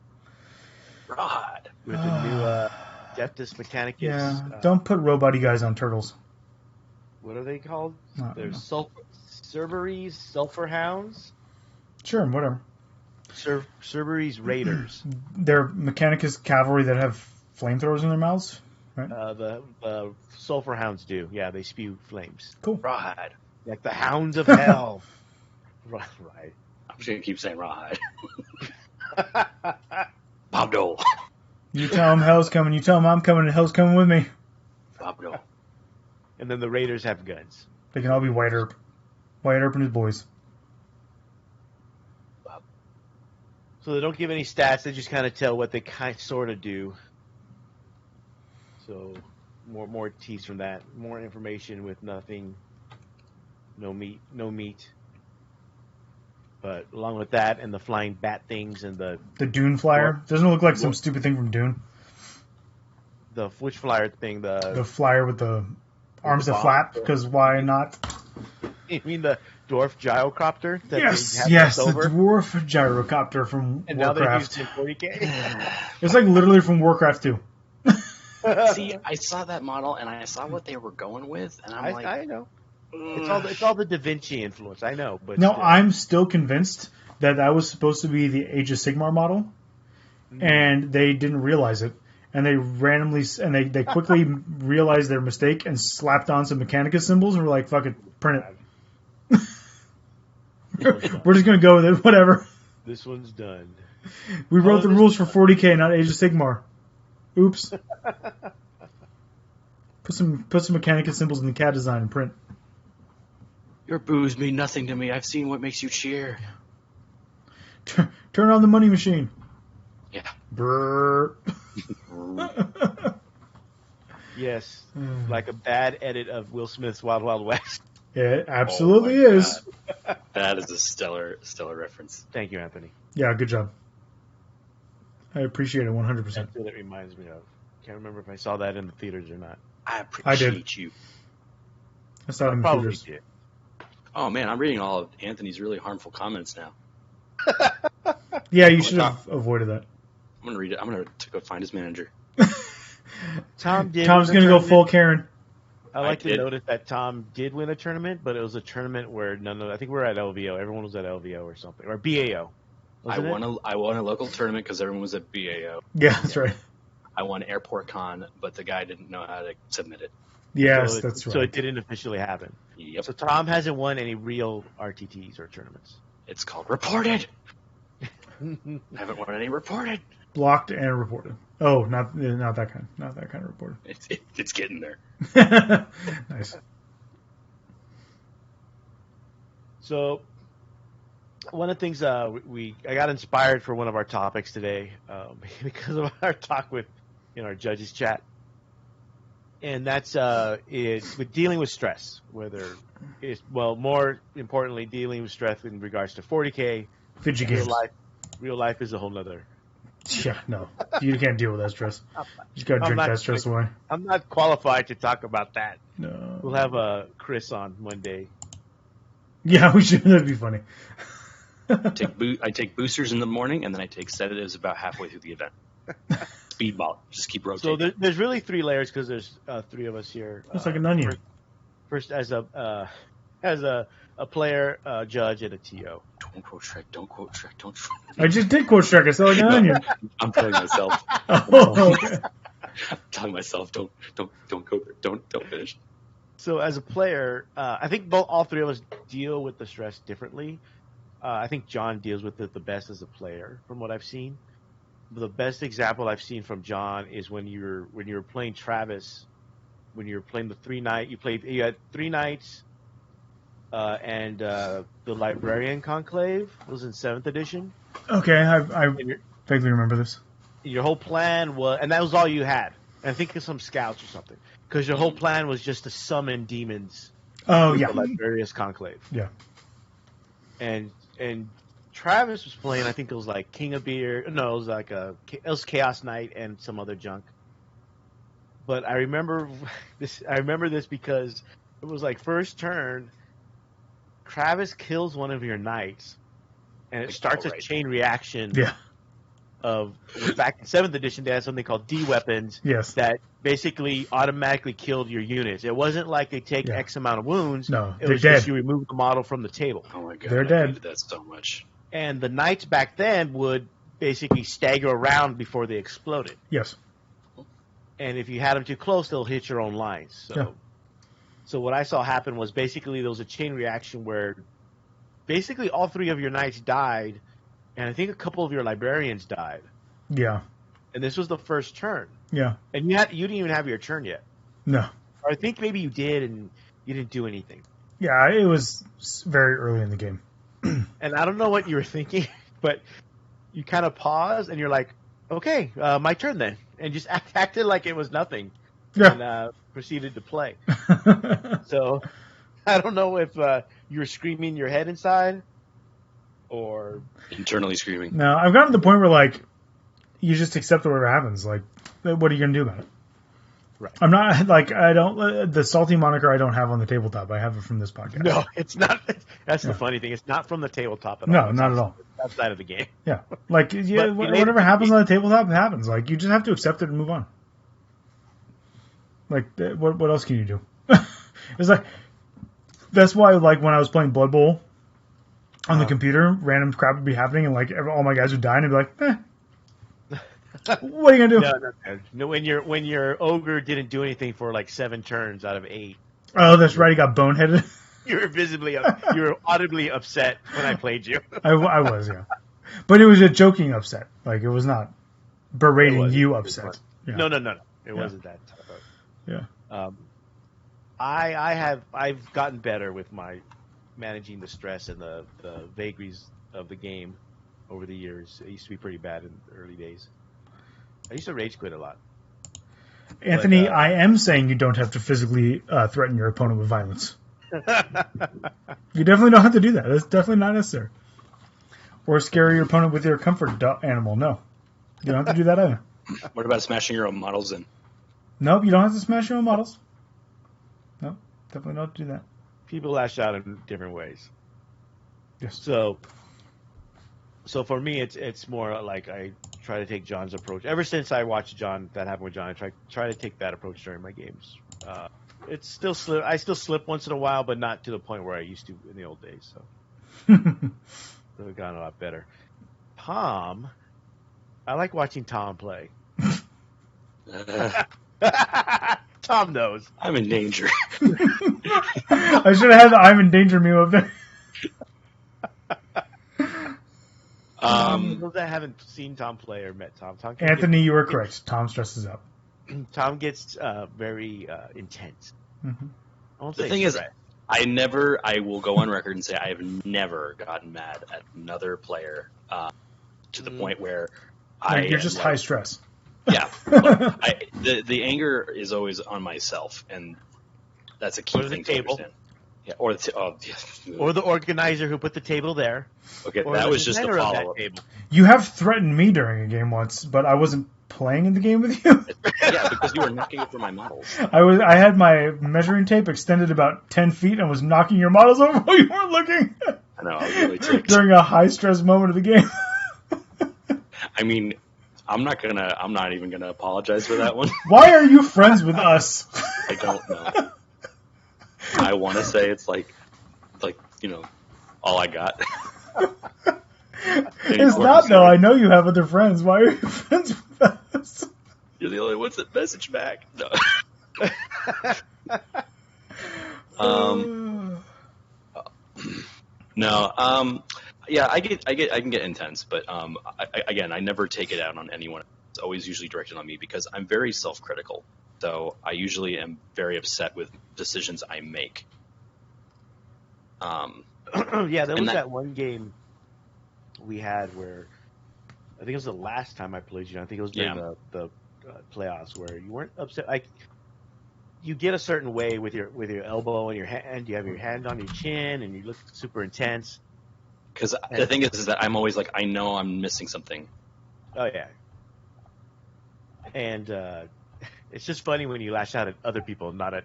Rod. With the new Deftest Mechanicus. Yeah, don't put robot-y guys on turtles. What are they called? There's Cerberus, Sulfur Hounds? Sure, whatever. Cerberus Raiders. They're Mechanicus cavalry that have flamethrowers in their mouths, right? The Sulfur Hounds do. Yeah, they spew flames. Cool. Rawhide. Like the Hounds of Hell. Right. I'm just going to keep saying Rawhide. Bob Dole. You tell them hell's coming. You tell them I'm coming and hell's coming with me. Bob Dole. And then the Raiders have guns. They can all be White Earp. White Earp and his boys. So they don't give any stats. They just kind of tell what they sort of do. So more tease from that. More information with nothing. No meat. But along with that and the flying bat things and the Dune flyer. Doesn't it look like some stupid thing from Dune? Which flyer thing? The flyer with the arms that flap, because why not? You mean the dwarf gyrocopter? Yes, the dwarf gyrocopter from and Warcraft. Now they're used in 40K? It's like literally from Warcraft 2. See, I saw that model and I saw what they were going with, and I know. It's all the Da Vinci influence. I know, but no, I'm still convinced that was supposed to be the Age of Sigmar model, and they didn't realize it. and they randomly and they quickly realized their mistake and slapped on some Mechanica symbols and were like, "Fuck it, print it." We're just gonna go with it. Whatever. This one's done. We wrote the rules for 40K, not Age of Sigmar. Oops. Put some Mechanica symbols in the CAD design and print. Your boos mean nothing to me. I've seen what makes you cheer. Turn on the money machine. Yeah. Brrr. Yes, like a bad edit of Will Smith's Wild Wild West. It absolutely is. That is a stellar reference. Thank you, Anthony. Yeah, good job. I appreciate it 100%. That's what it reminds me of. Can't remember if I saw that in the theaters or not. I appreciate you. I saw it in the Probably theaters. did. Oh man, I'm reading all of Anthony's really harmful comments now. Yeah, you should have avoided that. I'm gonna read it. I'm gonna go find his manager. Tom's gonna go full Karen. I like to notice that Tom did win a tournament, but it was a tournament where I think we were at LVO. Everyone was at LVO or something, or BAO. I won a local tournament because everyone was at BAO. Yeah, that's right. I won Airport Con, but the guy didn't know how to submit it. Yes, that's right. So it didn't officially happen. Yep. So Tom hasn't won any real RTTs or tournaments. It's called reported. I haven't won any reported. Blocked and reported. Oh, not that kind. Not that kind of reported. It's getting there. Nice. So one of the things I got inspired for one of our topics today because of our talk in our judges chat, and that's it's with dealing with stress. Whether it's more importantly dealing with stress in regards to 40K. Fidget real games. Real life is a whole nother. Yeah, no, you can't deal with that stress. You just gotta drink that stress away. I'm not qualified to talk about that. No. We'll have Chris on one day. Yeah, we should. That'd be funny. I take boosters in the morning, and then I take sedatives about halfway through the event. Speedball. Just keep rotating. So there's really 3 layers because there's 3 of us here. It's like an onion. First, as a player, judge, and a TO. Don't quote Shrek. Don't quote Shrek. Don't. I just did quote Shrek. I said like an onion. I'm telling myself. Oh, okay. I'm telling myself. Don't go there. Don't finish. So as a player, I think all 3 of us deal with the stress differently. I think John deals with it the best as a player, from what I've seen. The best example I've seen from John is when you were playing Travis, when you were playing the 3-night. You had 3 nights, and the Librarian Conclave was in 7th edition. Okay, I vaguely remember this. Your whole plan was, and that was all you had. And I think of some scouts or something, because your whole plan was just to summon demons. Oh yeah, the Librarian's Conclave. Yeah, and Travis was playing. I think it was like King of Beer. No, it was Chaos Knight and some other junk. But I remember this. I remember this because it was like first turn. Travis kills one of your knights, and it starts a chain reaction. Yeah. Back in 7th edition, they had something called D weapons. Yes. That basically automatically killed your units. It wasn't like they take X amount of wounds. No, it was dead. Just you remove the model from the table. Oh my god, they're dead. I hated that so much. And the knights back then would basically stagger around before they exploded. Yes. And if you had them too close, they'll hit your own lines. So what I saw happen was basically there was a chain reaction where basically all 3 of your knights died, and I think a couple of your librarians died. Yeah. And this was the first turn. Yeah. And you didn't even have your turn yet. No. Or I think maybe you did, and you didn't do anything. Yeah, it was very early in the game. And I don't know what you were thinking, but you kind of paused, and you're like, okay, my turn then. And just acted like it was nothing. Yeah. And proceeded to play. So I don't know if you were screaming your head inside or internally screaming. No, I've gotten to the point where like you just accept whatever happens. Like, what are you gonna do about it? Right. I'm not like I don't the salty moniker I don't have on the tabletop. I have it from this podcast. No, it's not. That's the funny thing. It's not from the tabletop at all. No, not at all. It's outside of the game. Yeah, like whatever happens on the tabletop happens. Like you just have to accept it and move on. Like what else can you do? It's like that's why like when I was playing Blood Bowl on the computer, random crap would be happening and like all my guys would die and I'd be like, What are you gonna do? No, when your ogre didn't do anything for like 7 turns out of 8. Oh, that's right. He got boneheaded. You were audibly upset when I played you. I was, yeah. But it was a joking upset. Like, it was not berating you upset. Yeah. No. It wasn't that tough. Yeah. I've gotten better with my managing the stress and the vagaries of the game over the years. It used to be pretty bad in the early days. I used to rage quit a lot. Anthony, I am saying you don't have to physically threaten your opponent with violence. You definitely don't have to do that. That's definitely not necessary. Or scare your opponent with your comfort animal. No. You don't have to do that either. What about smashing your own models in? Nope, you don't have to smash your own models. Nope, definitely don't do that. People lash out in different ways. Yes. So for me, it's more like I try to take John's approach. Ever since I watched John, that happened with John, I try to take that approach during my games. It's still I still slip once in a while, but not to the point where I used to in the old days. So I've gotten a lot better. Tom, I like watching Tom play. Tom knows. I'm in danger. I should have had the I'm in danger meme up there. Those that haven't seen Tom play or met Tom Anthony, you were correct. Tom stresses out. Tom gets very intense. Mm-hmm. The thing is, I will go on record and say I have never gotten mad at another player to the point where you're just high stress. Yeah. The anger is always on myself, and that's a key thing to understand. Yeah, or the organizer who put the table there. Okay, that was just a follow-up. You have threatened me during a game once, but I wasn't playing in the game with you. Yeah, because you were knocking it for my models. I had my measuring tape extended about 10 feet and was knocking your models over while you weren't looking. I know, I was really ticked. During a high-stress moment of the game. I mean, I'm not even gonna apologize for that one. Why are you friends with us? I don't know. I want to say it's like all I got. It's not though. I know you have other friends. Why are you friends with us? You're the only ones that message back. No. No. Yeah, I can get intense, but I never take it out on anyone. It's always usually directed on me because I'm very self-critical. So I usually am very upset with decisions I make. Yeah, there was that one game we had where I think it was the last time I played you. I think it was during the playoffs where you weren't upset. Like you get a certain way with your elbow and your hand. You have your hand on your chin and you look super intense. Because the thing is that I'm always like, I know I'm missing something. Oh yeah. And it's just funny when you lash out at other people, not at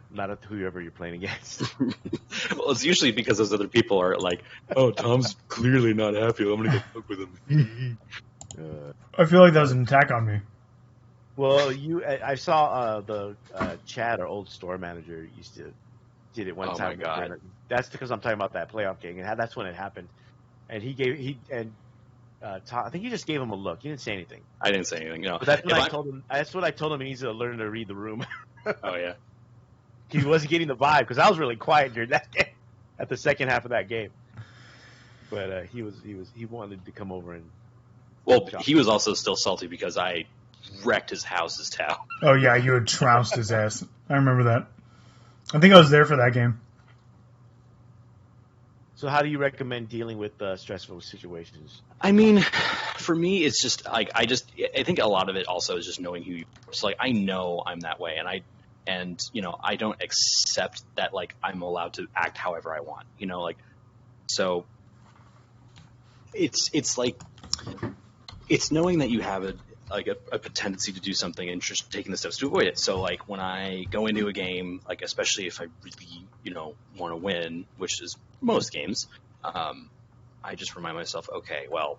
whoever you're playing against. Well, it's usually because those other people are like, "Oh, Tom's clearly not happy. I'm gonna go fuck with him." I feel like that was an attack on me. Well, I saw the Chad, our old store manager, did it one time. Oh my god! That's because I'm talking about that playoff game, and that's when it happened. And Tom, I think you just gave him a look. You didn't say anything. I didn't say anything. No. But that's what I told him. That's what I told him. He needs to learn to read the room. Oh yeah. He wasn't getting the vibe because I was really quiet during that game, at the second half of that game. But he wanted to come over and. Well, he was also still salty because I wrecked his house's towel. Oh yeah, you had trounced his ass. I remember that. I think I was there for that game. So how do you recommend dealing with stressful situations? I mean, for me, it's just like I think a lot of it also is just knowing who you are. So like I know I'm that way, and I don't accept that like I'm allowed to act however I want. Like so. It's like it's knowing that you have a tendency to do something and just taking the steps to avoid it. So like when I go into a game, like especially if I really want to win, which is most games, I just remind myself, okay, well,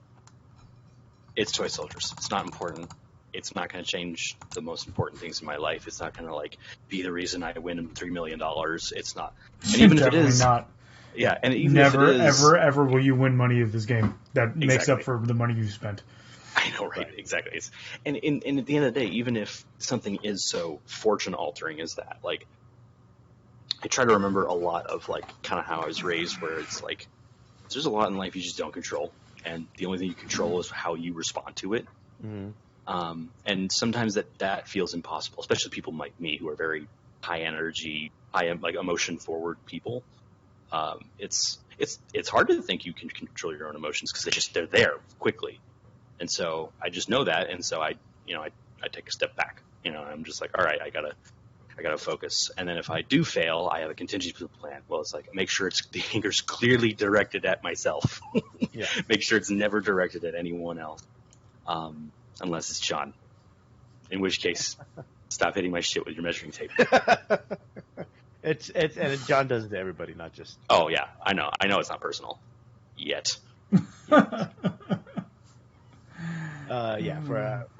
it's toy soldiers. It's not important. It's not going to change the most important things in my life. It's not going to like be the reason I win $3 million. It's not. And even if it is, not. Yeah, and even never, if it is, ever will you win money of this game that makes up for the money you spent. I know, right? Exactly. And at the end of the day, even if something is so fortune altering as that, like, I try to remember a lot of like kind of how I was raised, where it's like there's a lot in life you just don't control, and the only thing you control is how you respond to it. And sometimes that feels impossible, especially people like me who are very high energy, like emotion forward people. It's hard to think you can control your own emotions because they're there quickly. And so I just know that, and so I take a step back. I'm just like, all right, I gotta focus. And then if I do fail, I have a contingency plan. Well, it's like make sure the anger's clearly directed at myself. Yeah. Make sure it's never directed at anyone else, unless it's John. In which case, stop hitting my shit with your measuring tape. And John does it to everybody, not just. Oh yeah, I know it's not personal yet. For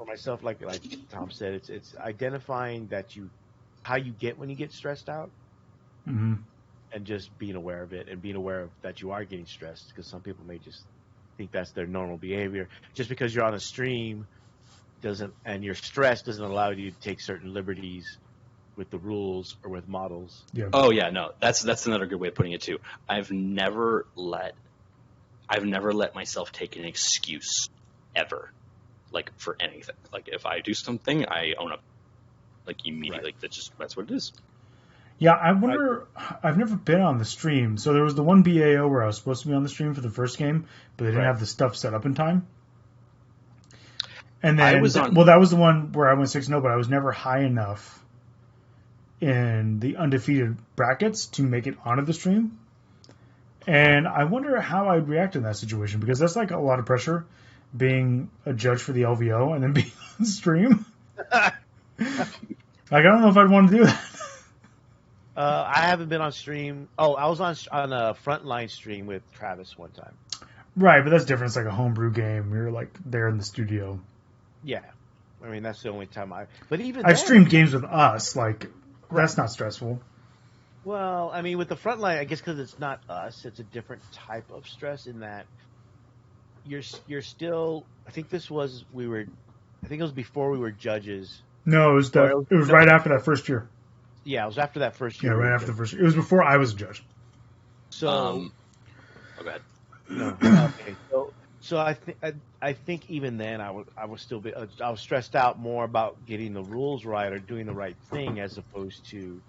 myself, like Tom said, it's identifying how you get when you get stressed out, and just being aware of it, and being aware of that you are getting stressed, because some people may just think that's their normal behavior. Just because you're on a stream and you're stressed doesn't allow you to take certain liberties with the rules or with models. Yeah. Oh yeah, no, that's another good way of putting it too. I've never let myself take an excuse ever, like for anything. Like if I do something, I own up, like immediately. Right. That's what it is. Yeah, I wonder. I've never been on the stream. So there was the one BAO where I was supposed to be on the stream for the first game, but they didn't have the stuff set up in time. And then that was the one where I went 6-0, but I was never high enough in the undefeated brackets to make it onto the stream. And I wonder how I'd react in that situation, because that's like a lot of pressure, being a judge for the LVO and then being on stream. Like, I don't know if I'd want to do that. I haven't been on stream. Oh, I was on a frontline stream with Travis one time. Right, but that's different. It's like a homebrew game. You're like there in the studio. Yeah, I mean that's the only time I've streamed games with us. Like that's not stressful. Well, I mean with the frontline, I guess because it's not us, it's a different type of stress in that you're still. I think it was before we were judges. No, it was right after that first year. Yeah, it was after that first year. Yeah, right after the first year. It was before I was a judge. So, go ahead. No, okay. So I think even then I was stressed out more about getting the rules right or doing the right thing, as opposed to.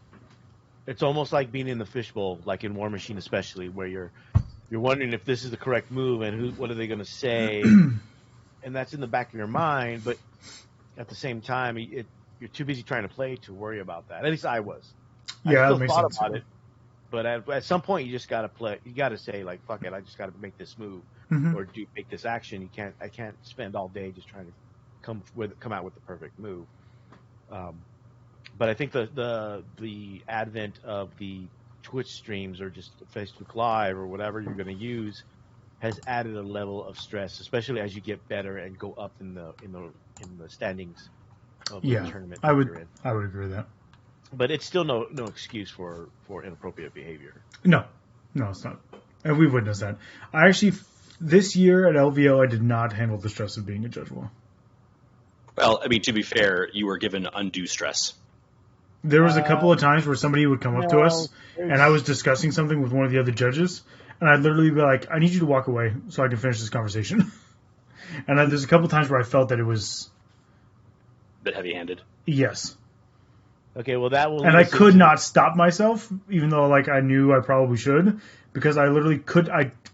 It's almost like being in the fishbowl, like in War Machine, especially, where you're wondering if this is the correct move and what are they going to say, and that's in the back of your mind. But at the same time, you're too busy trying to play to worry about that. At least I was. Yeah, I still that makes thought sense. about it, but at some point you just got to play. You got to say like, "Fuck it, I just got to make this move or make this action." I can't spend all day just trying to come out with the perfect move. But I think the advent of the Twitch streams or just Facebook Live or whatever you're going to use has added a level of stress, especially as you get better and go up in the standings of the tournament. I would agree with that. But it's still no excuse for inappropriate behavior. No, it's not. And we've witnessed that. I actually, this year at LVO, I did not handle the stress of being a judge well. Well, I mean, to be fair, you were given undue stress. There was a couple of times where somebody would come up to us, and I was discussing something with one of the other judges, and I'd literally be like, I need you to walk away so I can finish this conversation. And there's a couple of times where I felt that it was... a bit heavy-handed? Yes. Okay, well that will... And I could not stop myself, even though like I knew I probably should, because I literally could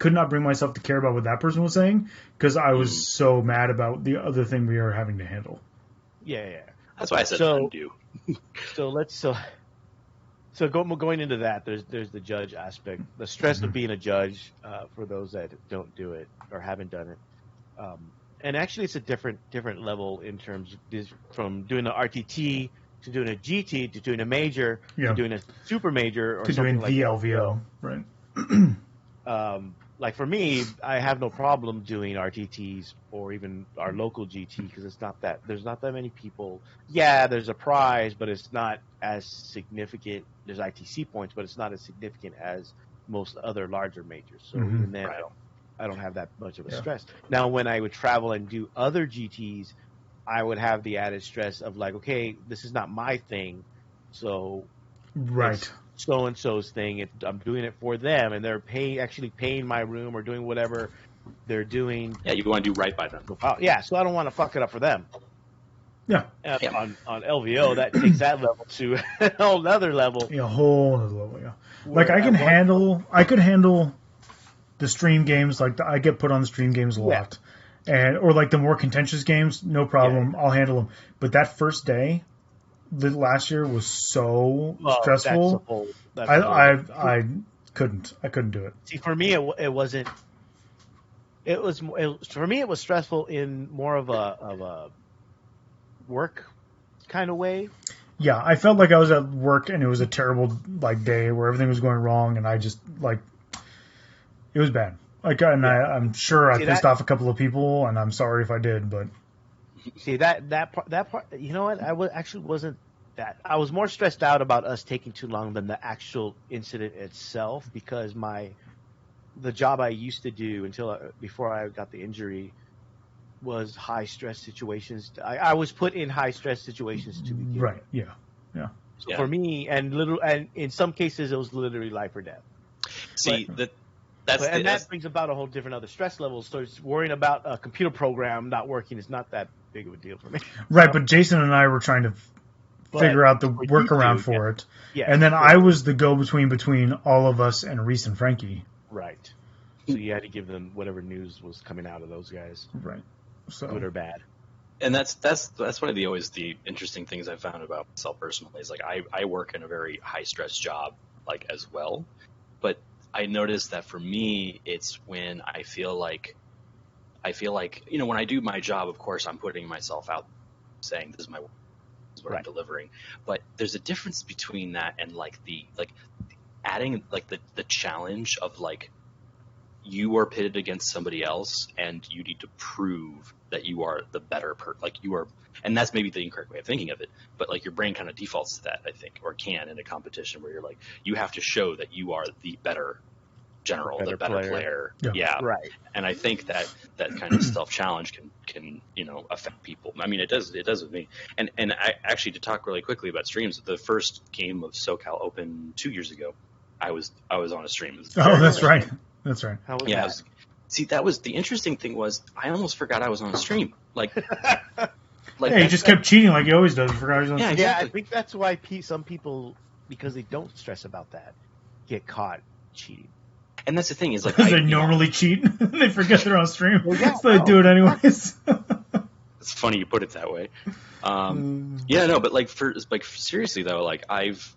not bring myself to care about what that person was saying, because I was so mad about the other thing we were having to handle. Yeah. That's why I said undue. So going into that, there's the judge aspect, the stress of being a judge for those that don't do it or haven't done it, and actually it's a different level in terms of from doing an RTT to doing a GT to doing a major to doing a super major or to something doing like the LVO, right? Like for me, I have no problem doing RTTs or even our local GT because there's not that many people. Yeah, there's a prize, but it's not as significant. There's ITC points, but it's not as significant as most other larger majors. So even then, I don't have that much of a Yeah. stress. Now, when I would travel and do other GTs, I would have the added stress of like, okay, this is not my thing, so Right. so and so's thing. I'm doing it for them, and they're actually paying my room or doing whatever they're doing. Yeah, you want to do right by them. Yeah, so I don't want to fuck it up for them. Yeah. On LVO, that takes that level to a whole other level. Yeah, a whole other level. Yeah. Like I could handle the stream games. Like I get put on the stream games a lot, or like the more contentious games, no problem. I'll handle them. But that first day, the last year was so stressful. I couldn't do it. See, for me, it wasn't. For me, it was stressful in more of a work kind of way. Yeah, I felt like I was at work and it was a terrible like day where everything was going wrong, and I just like it was bad. Like, and I'm sure I pissed off a couple of people, and I'm sorry if I did, but see that part. You know what? Actually wasn't that. I was more stressed out about us taking too long than the actual incident itself, because the job I used to do before I got the injury was high stress situations. I was put in high stress situations to begin with. Right. Yeah. So for me, and in some cases, it was literally life or death. See, that brings about a whole different other stress levels. So worrying about a computer program not working is not that big of a deal for me. Right, but Jason and I were trying to figure out the workaround for it. Yeah, and then I was the go-between between all of us and Reese and Frankie. Right. So you had to give them whatever news was coming out of those guys. Right. So good or bad. And that's one of the interesting things I've found about myself personally is like I work in a very high stress job like as well, but I noticed that for me it's when I feel like when I do my job, of course I'm putting myself out saying this is my work, this is what I'm delivering, but there's a difference between that and adding like the challenge of like you are pitted against somebody else and you need to prove that you are the better and that's maybe the incorrect way of thinking of it, but like your brain kind of defaults to that, I think, or can in a competition where you're like, you have to show that you are the better general, the better player. Yeah. Right. And I think that kind of self-challenge can, affect people. I mean, it does with me. And I actually, to talk really quickly about streams, the first game of SoCal Open 2 years ago, I was on a stream. That's right. That's right. How was that? See, that was the interesting thing was I almost forgot I was on a stream. Like he just kept cheating like he always does. Forgot he was on stream. Exactly. Yeah, I think that's why some people, because they don't stress about that, get caught cheating. And that's the thing is like they normally cheat. They forget they're on stream, so they do it anyways. It's funny you put it that way. But seriously though, like I've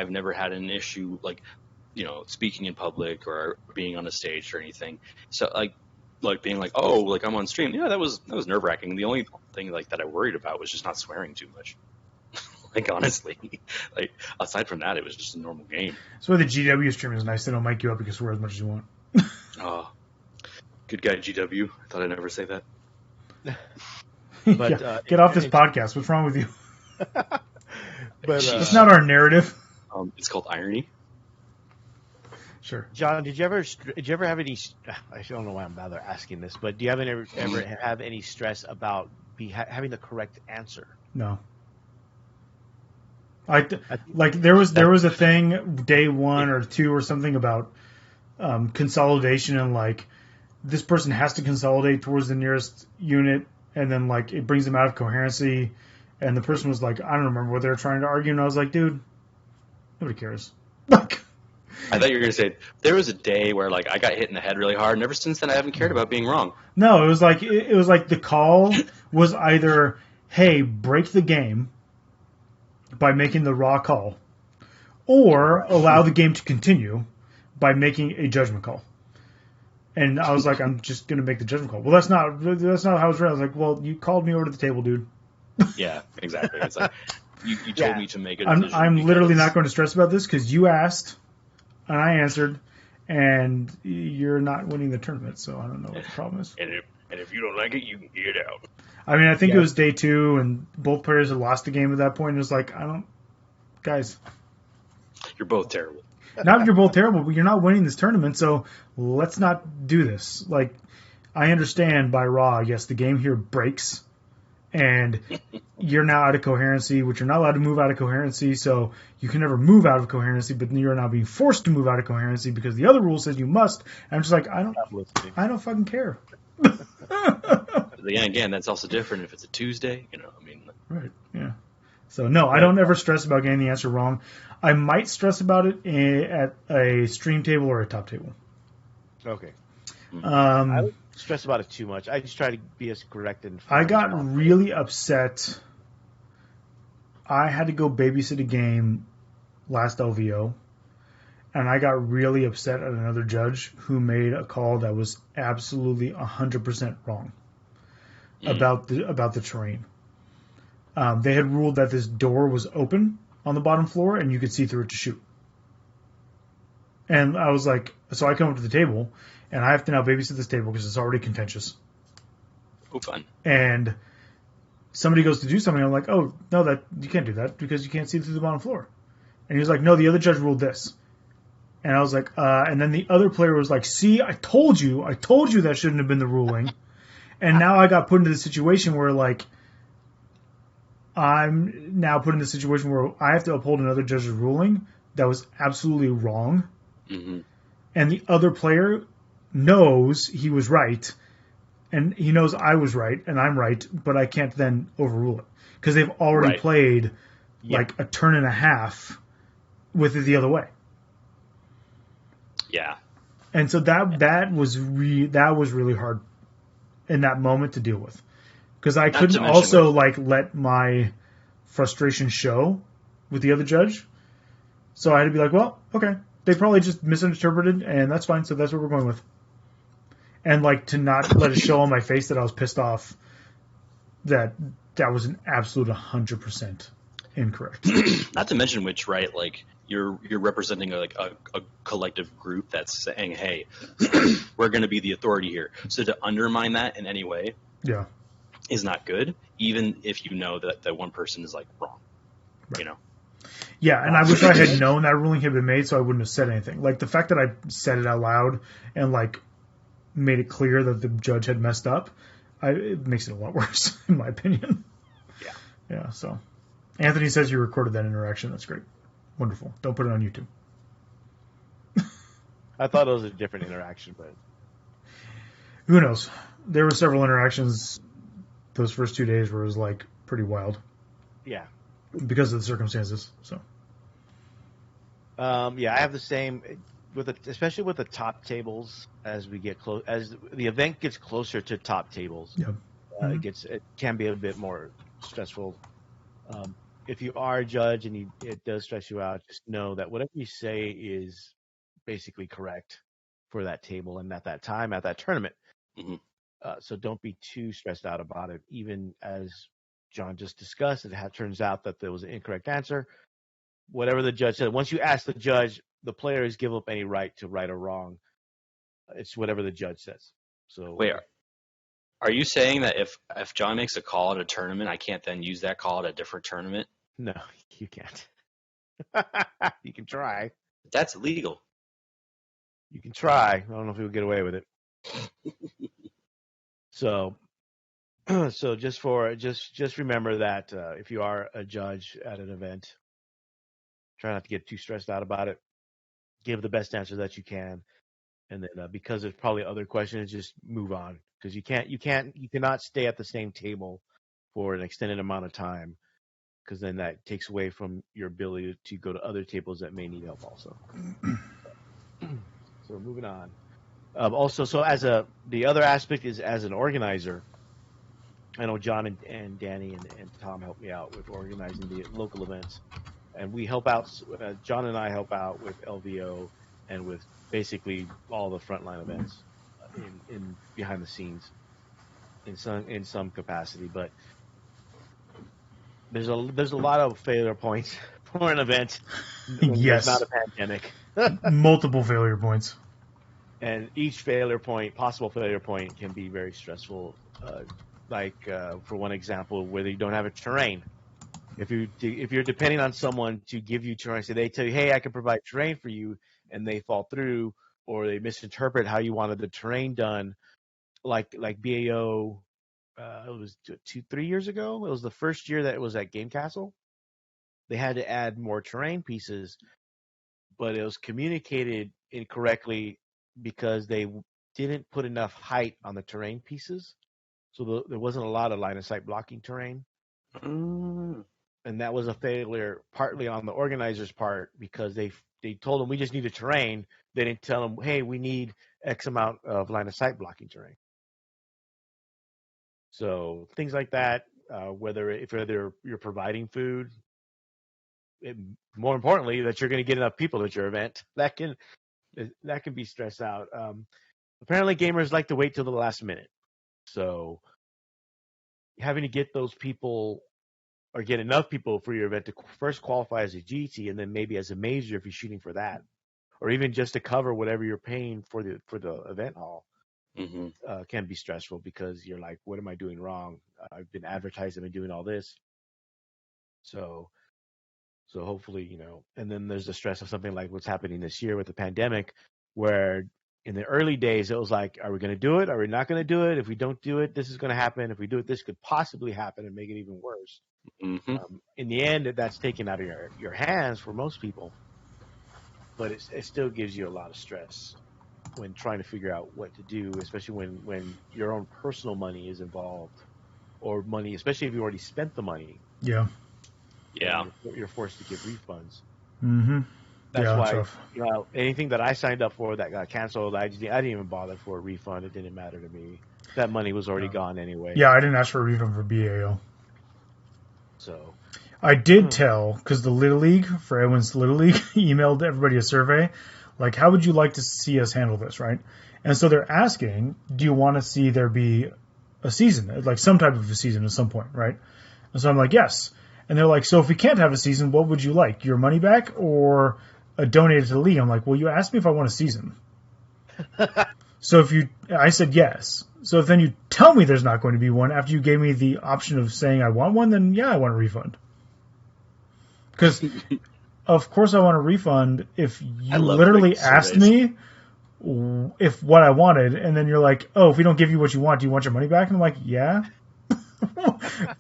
never had an issue like, speaking in public or being on a stage or anything. So like being like, oh, like I'm on stream. Yeah, that was nerve wracking. The only thing like that I worried about was just not swearing too much. Like honestly, like aside from that, it was just a normal game. That's why the GW stream is nice. They don't mic you up. You can swear as much as you want. Oh, good guy GW. I thought I'd never say that. But get off this podcast. What's wrong with you? But it's not our narrative. It's called irony. Sure. John, did you ever have any? I don't know why I'm bother asking this, but do you ever have any stress about having the correct answer? No. There was a thing day 1 or 2 or something about consolidation, and like this person has to consolidate towards the nearest unit, and then like it brings them out of coherency, and the person was like, I don't remember what they were trying to argue, and I was like, dude, nobody cares. I thought you were going to say there was a day where like I got hit in the head really hard, and ever since then I haven't cared about being wrong. No, it was like the call was either, hey, break the game by making the raw call, or allow the game to continue by making a judgment call. And I was like, I'm just going to make the judgment call. Well, that's not how it's read. I was like, well, you called me over to the table, dude. Yeah, exactly. It's like you told me to make a decision. I'm literally not going to stress about this because you asked and I answered, and you're not winning the tournament, so I don't know what the problem is. And if you don't like it, you can get out. I mean, I think it was day 2, and both players had lost the game at that point. And it was like, guys, you're both terrible. not if you're both terrible, but you're not winning this tournament, so let's not do this. Like, I understand by Raw, yes, the game here breaks, and you're now out of coherency, which you're not allowed to move out of coherency, so you can never move out of coherency, but you're now being forced to move out of coherency because the other rule says you must. And I'm just like, I don't fucking care. Again, that's also different if it's a Tuesday, Right, yeah. So, no, I don't ever stress about getting the answer wrong. I might stress about it at a stream table or a top table. Okay. I don't stress about it too much. I just try to be as correct and I got really upset. I had to go babysit a game last LVO, and I got really upset at another judge who made a call that was absolutely 100% wrong about the terrain. They had ruled that this door was open on the bottom floor, and you could see through it to shoot. And I was like, so I come up to the table, and I have to now babysit this table because it's already contentious. Oh, fun. And somebody goes to do something, I'm like, oh, no, that you can't do that because you can't see through the bottom floor. And he was like, no, the other judge ruled this. And I was like, and then the other player was like, see, I told you that shouldn't have been the ruling. And now I got put into the situation where, like, I'm now put in the situation where I have to uphold another judge's ruling that was absolutely wrong. Mm-hmm. And the other player knows he was right, and he knows I was right, and I'm right, but I can't then overrule it. Because they've already played, like, a turn and a half with it the other way. Yeah. And so that was really hard in that moment to deal with. Because I couldn't also let my frustration show with the other judge. So I had to be like, well, okay. They probably just misinterpreted, and that's fine, so that's what we're going with. And, like, to not let it show on my face that I was pissed off, that was an absolute 100% incorrect. Not to mention which, right, like, you're representing a collective group that's saying, hey, we're going to be the authority here. So to undermine that in any way is not good, even if you know that one person is, like, wrong, you know? Yeah, and I wish I had known that ruling had been made so I wouldn't have said anything. Like, the fact that I said it out loud and, like, made it clear that the judge had messed up, it makes it a lot worse, in my opinion. Yeah. Yeah, so. Anthony says you recorded that interaction. That's great. Wonderful. Don't put it on YouTube. I thought it was a different interaction, but... Who knows? There were several interactions those first 2 days where it was, like, pretty wild. Yeah. Because of the circumstances, so. I have the same, especially with the top tables as we get close, as the event gets closer to top tables. Yeah. It can be a bit more stressful. If you are a judge and it does stress you out, just know that whatever you say is basically correct for that table and at that time, at that tournament. Mm-hmm. So don't be too stressed out about it. Even as John just discussed, it turns out that there was an incorrect answer. Whatever the judge said, once you ask the judge, the players give up any right to right or wrong. It's whatever the judge says. So wait, are you saying that if John makes a call at a tournament, I can't then use that call at a different tournament? No, you can't. You can try. That's illegal. You can try. I don't know if you'll get away with it. So just remember that if you are a judge at an event, try not to get too stressed out about it. Give the best answer that you can, and then because there's probably other questions, just move on because you cannot stay at the same table for an extended amount of time because then that takes away from your ability to go to other tables that may need help also. So moving on. Also, so the other aspect is as an organizer. I know John and Danny and Tom help me out with organizing the local events, and we help out. John and I help out with LVO and with basically all the frontline events in behind the scenes in some capacity. But there's a lot of failure points for an event. Yes, it's not a pandemic. Multiple failure points. And each possible failure point, can be very stressful. For one example, whether you don't have a terrain. if you're depending on someone to give you terrain, say they tell you, hey, I can provide terrain for you, and they fall through or they misinterpret how you wanted the terrain done, like BAO. It was 3 years ago. It was the first year that it was at Game Castle. They had to add more terrain pieces, but it was communicated incorrectly because they didn't put enough height on the terrain pieces. So there wasn't a lot of line of sight blocking terrain. And that was a failure partly on the organizers' part because they told them we just need a terrain. They didn't tell them, hey, we need X amount of line of sight blocking terrain. So things like that, whether you're providing food, more importantly, that you're going to get enough people at your event, that can be stressed out. Apparently, gamers like to wait till the last minute. So having to get those people or get enough people for your event to first qualify as a GT and then maybe as a major if you're shooting for that, or even just to cover whatever you're paying for the event hall, can be stressful because you're like, what am I doing wrong? I've been advertising and doing all this. So hopefully, and then there's the stress of something like what's happening this year with the pandemic, where in the early days, it was like, are we going to do it? Are we not going to do it? If we don't do it, this is going to happen. If we do it, this could possibly happen and make it even worse. In the end, that's taken out of your hands for most people, but it still gives you a lot of stress when trying to figure out what to do, especially when your own personal money is involved, or money, especially if you already spent the money. Yeah. You're forced to give refunds. That's why anything that I signed up for that got canceled, I didn't even bother for a refund. It didn't matter to me. That money was already gone anyway. Yeah, I didn't ask for a refund for BAO. So I did tell, because the Little League, for everyone's Little League, emailed everybody a survey, like, how would you like to see us handle this, right? And so they're asking, do you want to see there be a season, like some type of a season at some point, right? And so I'm like, yes. And they're like, so if we can't have a season, what would you like? Your money back or a donated to the league? I'm like, well, you asked me if I want a season. So I said yes. So if then you tell me there's not going to be one after you gave me the option of saying I want one, then yeah, I want a refund. Because of course I want a refund if you literally asked me if what I wanted, and then you're like, oh, if we don't give you what you want, do you want your money back? And I'm like, yeah.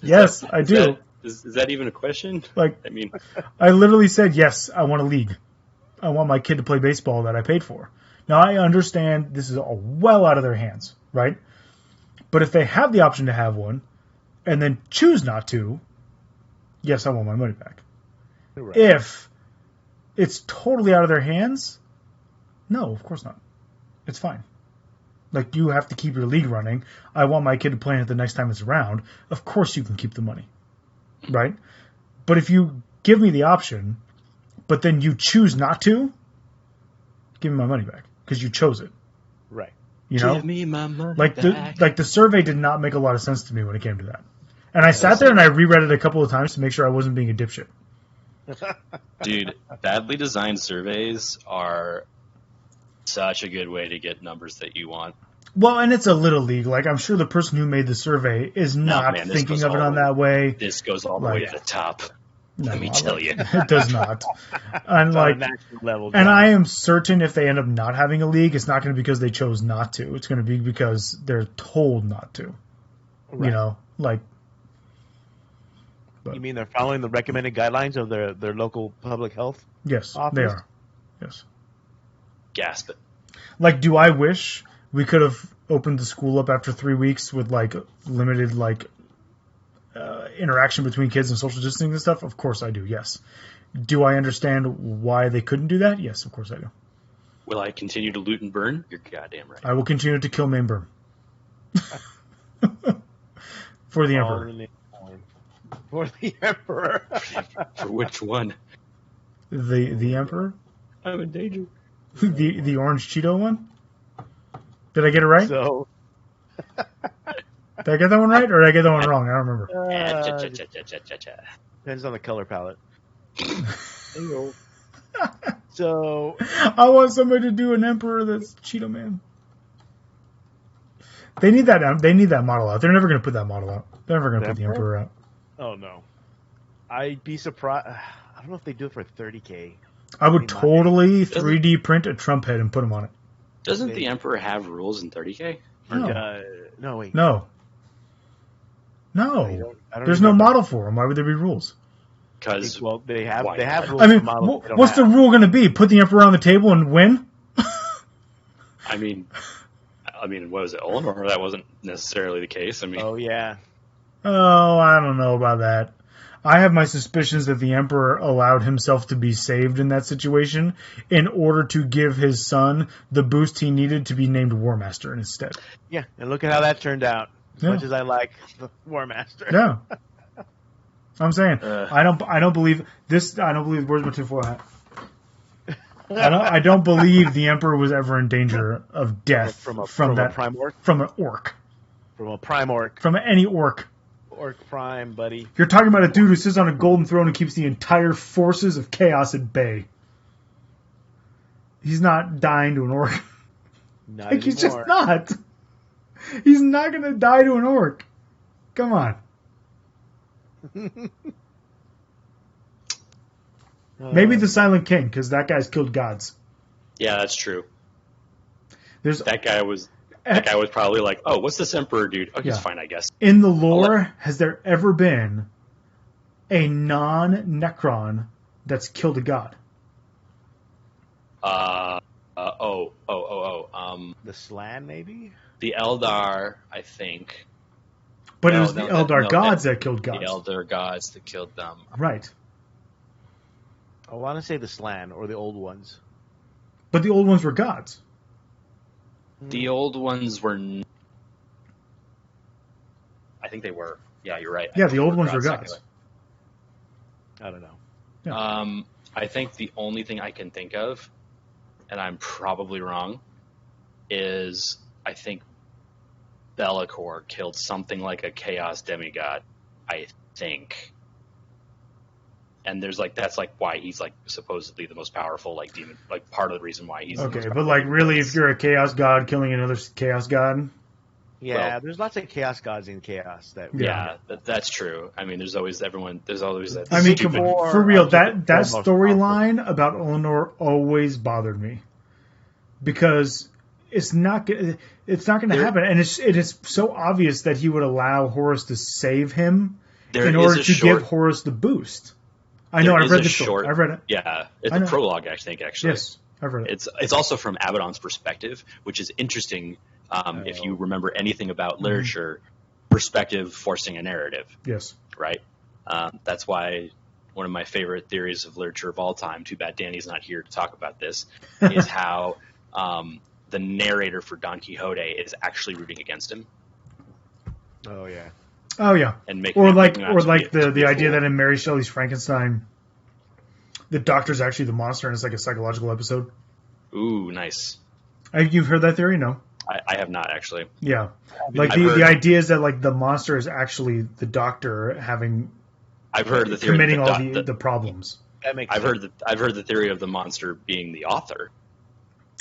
Yes, I do. Is that even a question? Like, I mean, I literally said, yes, I want a league. I want my kid to play baseball that I paid for. Now, I understand this is all well out of their hands, right? But if they have the option to have one and then choose not to, yes, I want my money back. Right. If it's totally out of their hands, no, of course not. It's fine. Like, you have to keep your league running. I want my kid to play in it the next time it's around. Of course you can keep the money. Right? But if you give me the option, but then you choose not to, give me my money back because you chose it. Right. Give me my money back. The survey did not make a lot of sense to me when it came to that. And I sat there and I reread it a couple of times to make sure I wasn't being a dipshit. Dude, badly designed surveys are such a good way to get numbers that you want. Well, and it's a little league. Like, I'm sure the person who made the survey is not thinking of it on that way. This goes all the way to the top. Let me tell you. It does not. And and I am certain if they end up not having a league, it's not going to be because they chose not to. It's going to be because they're told not to. Right. You mean they're following the recommended guidelines of their local public health? Yes, office? They are. Yes. Gasp it. Like, do I wish we could have opened the school up after 3 weeks with limited interaction between kids and social distancing and stuff? Of course I do, yes. Do I understand why they couldn't do that? Yes, of course I do. Will I continue to loot and burn? You're goddamn right. I will continue to kill, maim, burn. For the Emperor. For the Emperor. For which one? The Emperor? I'm in danger. The orange Cheeto one? Did I get it right? So... Did I get that one right, or did I get that one wrong? I don't remember. Depends on the color palette. So I want somebody to do an Emperor that's Cheeto Man. They need that. They need that model out. They're never going to put that model out. They're never going to put the Emperor out. Oh no. I'd be surprised. I don't know if they do it for $30K. I would totally 3D print a Trump head and put him on it. Doesn't the Emperor have rules in 30K? No, wait. No. I don't There's no model for them. Why would there be rules? Because they have rules. I mean, for models. what's the rule going to be? Put the Emperor on the table and win? I mean, what was it, Eleanor? That wasn't necessarily the case. I mean, Oh yeah. Oh, I don't know about that. I have my suspicions that the Emperor allowed himself to be saved in that situation in order to give his son the boost he needed to be named War Master instead. Yeah, and look at how that turned out. As much as I like the War Master. Yeah. I'm saying I don't believe this. I don't believe words between four hat. I don't believe the Emperor was ever in danger of death from a prime orc. From an orc. From a prime orc. From any orc. Orc prime, buddy. You're talking about a dude who sits on a golden throne and keeps the entire forces of chaos at bay. He's not dying to an orc. Not he's just not. He's not going to die to an orc. Come on. Maybe the Silent King, because that guy's killed gods. Yeah, that's true. That guy was probably like, oh, what's this Emperor dude? Oh, he's fine, I guess. In the lore, has there ever been a non-Necron that's killed a god? The Slan, maybe? The Eldar, I think. But it was the Eldar gods that killed gods. The Eldar gods that killed them. Right. I want to say the Slan, or the old ones. But the old ones were gods. The old ones were... I think they were. Yeah, you're right. Yeah, the old ones were gods. I don't know. Yeah. I think the only thing I can think of, and I'm probably wrong, is I think Be'lakor killed something like a chaos demigod, I think. And there's that's why he's supposedly the most powerful demon, part of the reason why he's okay. But really, if you're a chaos god killing another chaos god, yeah, there's lots of chaos gods in chaos. That's true. I mean, there's always that. I mean, for real, that storyline about Eleanor always bothered me because it's not going to happen, and it is so obvious that he would allow Horus to save him in order to give Horus the boost. I know. I've read the story. I've read it. Yeah, it's a prologue, I think. Actually, yes, I've read it. It's also from Abaddon's perspective, which is interesting. If you remember anything about literature, perspective forcing a narrative. Yes. Right. That's why one of my favorite theories of literature of all time. Too bad Danny's not here to talk about this. Is how the narrator for Don Quixote is actually rooting against him. Oh yeah. Oh yeah, and the idea that in Mary Shelley's Frankenstein, the doctor's actually the monster and it's like a psychological episode. Ooh, nice. You've heard that theory? No, I have not actually. Yeah, the idea is that the monster is actually the doctor having. I've heard the theory committing all the problems. That makes I've heard the theory of the monster being the author.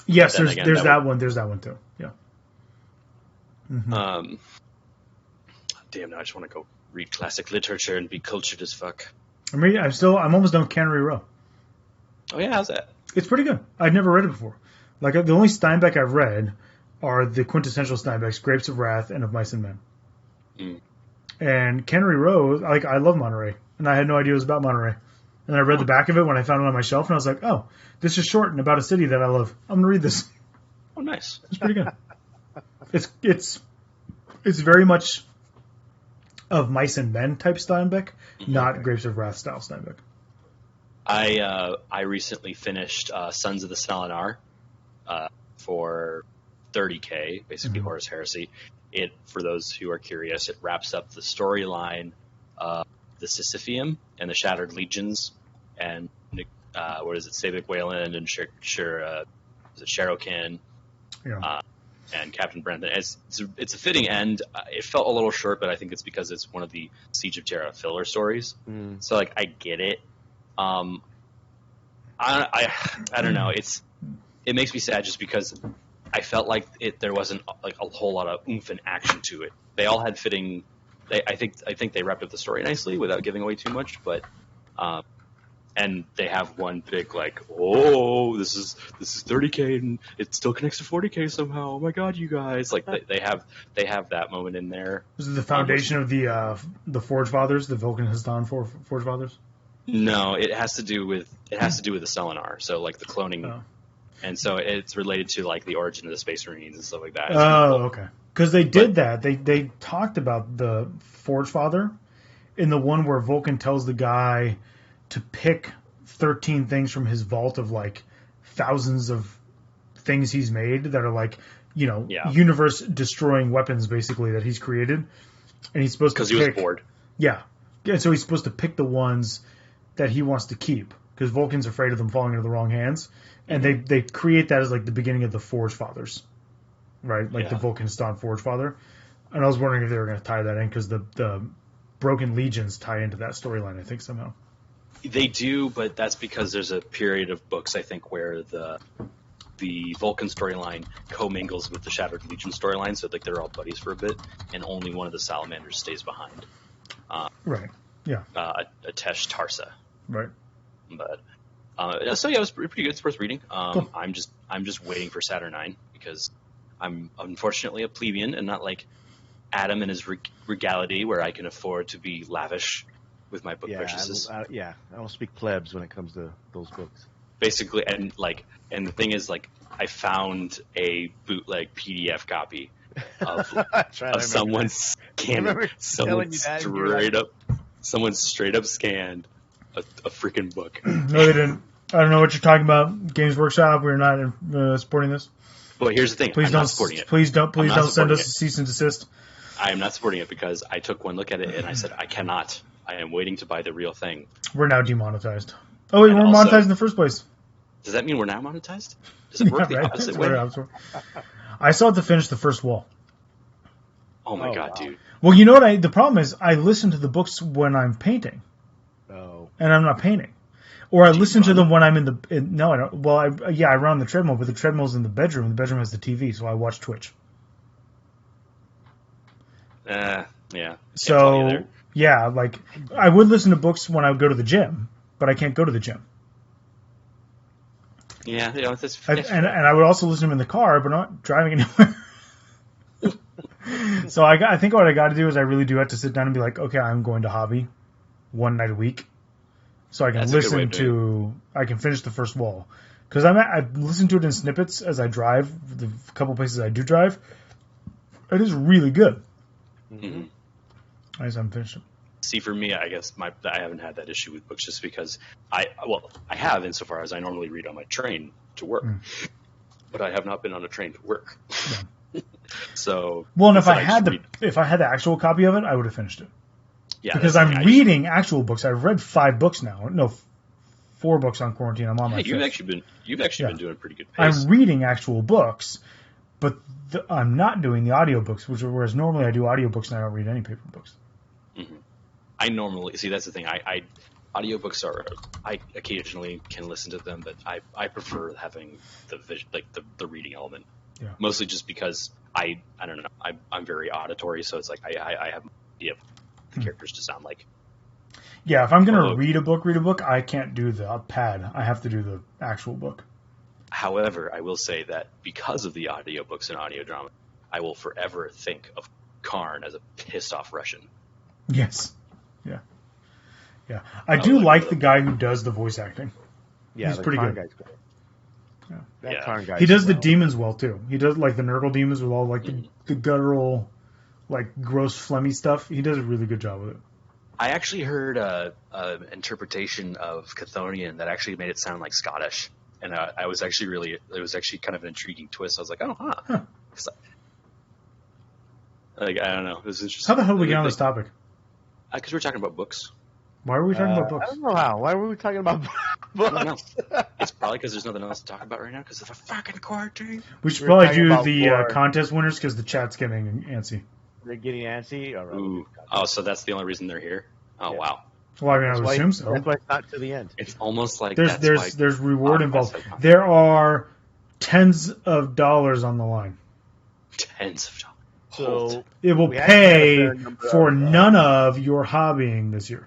Yes, there's that one. There's that one too. Yeah. Mm-hmm. Damn, now I just want to go read classic literature and be cultured as fuck. I'm almost done with Cannery Row. Oh yeah, how's that? It's pretty good. I'd never read it before. The only Steinbeck I've read are the quintessential Steinbecks, Grapes of Wrath and Of Mice and Men. Mm. And Cannery Row, I love Monterey, and I had no idea it was about Monterey. And I read the back of it when I found it on my shelf, and I was like, oh, this is short and about a city that I love. I'm going to read this. Oh, nice. It's pretty good. It's very much Of Mice and Men type Steinbeck, not Grapes of Wrath style Steinbeck. I recently finished Sons of the Selenar for $30K, basically Horus Heresy. For those who are curious, it wraps up the storyline of the Sisypheum and the Shattered Legions, and Sabik Wayland and Sherokin, and Captain Brenton. It's a fitting end. It felt a little short, but I think it's because it's one of the Siege of Terra filler stories. Mm. So I get it. I don't know. It makes me sad just because I felt like there wasn't a whole lot of oomph and action to it. They all had fitting I think they wrapped up the story nicely without giving away too much, but and they have one big like, oh, this is 30K and it still connects to 40K somehow. Oh my god, you guys! Like they have that moment in there. This is the foundation of the Forge Fathers, the Vulcan Hastan Forge Fathers. No, it has to do with the Selenar, so like the cloning, and so it's related to like the origin of the Space Marines and stuff like that. Oh, okay. Because they did that. They talked about the Forge Father in the one where Vulcan tells the guy to pick 13 things from his vault of like thousands of things he's made that are like, universe destroying weapons basically that he's created, and he's supposed to pick, because he was bored. Yeah, and so he's supposed to pick the ones that he wants to keep because Vulcan's afraid of them falling into the wrong hands, and they create that as like the beginning of the Forge Fathers, right? Like the Vulcan Hastan Forge Father, and I was wondering if they were going to tie that in because the Broken Legions tie into that storyline, I think somehow. They do, but that's because there's a period of books, I think, where the Vulcan storyline commingles with the Shattered Legion storyline, so like they're all buddies for a bit, and only one of the Salamanders stays behind. Right. Yeah. Atesh Tarsa. Right. But so yeah, it was pretty good. It's worth reading. Cool. I'm just waiting for Saturn 9 because I'm unfortunately a plebeian and not like Adam in his regality where I can afford to be lavish with my book purchases. I don't speak plebs when it comes to those books. Basically, and the thing is, like, I found a bootleg PDF copy of someone straight up scanned a freaking book. No, they didn't. I don't know what you're talking about. Games Workshop, we're not supporting this. Well, here's the thing. Please don't supporting it. Please don't send us a cease and desist. I am not supporting it because I took one look at it and I said I cannot. I am waiting to buy the real thing. We're now demonetized. Oh, wait, we're monetized in the first place. Does that mean we're now monetized? Does it work the opposite way? I still have to finish the first wall. Oh my god, dude. Well, you know what? The problem is I listen to the books when I'm painting. Oh. And I'm not painting. Or I listen to them when I'm no, I don't. Well, I run on the treadmill, but the treadmill's in the bedroom. The bedroom has the TV, so I watch Twitch. Yeah. So, yeah, like, I would listen to books when I would go to the gym, but I can't go to the gym. Yeah, that's and I would also listen to them in the car, but not driving anywhere. So I think what I got to do is I really do have to sit down and be like, okay, I'm going to hobby one night a week, so I can I can finish the first wall because I listen to it in snippets as I drive. The couple places I do drive, it is really good. Mm-hmm. I just haven't finished it. See, for me, I guess I haven't had that issue with books just because I have insofar as I normally read on my train to work, but I have not been on a train to work. Yeah. So well, and if I had the actual copy of it, I would have finished it. Yeah, because I'm reading actual books. I've read 5 books now. No, 4 books on quarantine. I'm on my 5th. You've actually been doing a pretty good pace. I'm reading actual books, but I'm not doing the audiobooks, whereas normally I do audiobooks and I don't read any paper books. Mm-hmm. I normally see that's the thing. Audiobooks I occasionally can listen to them, but I prefer having the reading element. Yeah. Mostly just because I don't know. I'm very auditory, so it's like I have an idea of the characters to sound like. Yeah, if I'm gonna read a book, I can't do the pad. I have to do the actual book. However, I will say that because of the audiobooks and audio drama, I will forever think of Karn as a pissed off Russian. Yes. Yeah. Yeah. I do like the guy who does the voice acting. Yeah, he's pretty good. Guy's great. Yeah. Karn guy. He does the demons well too. He does like the Nurgle demons with all like the guttural, like gross phlegmy stuff. He does a really good job with it. I actually heard an interpretation of Chthonian that actually made it sound like Scottish, and it was actually kind of an intriguing twist. I was like, oh, huh. Like, I don't know. It was interesting. How the hell did we get on this topic? Because we're talking about books. Why are we talking about books? I don't know how. Why were we talking about books? I don't know. It's probably because there's nothing else to talk about right now because of a fucking quarantine. We should probably do the contest winners because the chat's getting antsy. They're getting antsy? Ooh. Oh, so that's the only reason they're here? Oh, yeah. Wow. Well, I mean, I would assume so. That's why it's not to the end. It's almost like there's reward involved. There are tens of dollars on the line. Tens of dollars. So It will we actually had a pay fair number for of, none of your hobbying this year.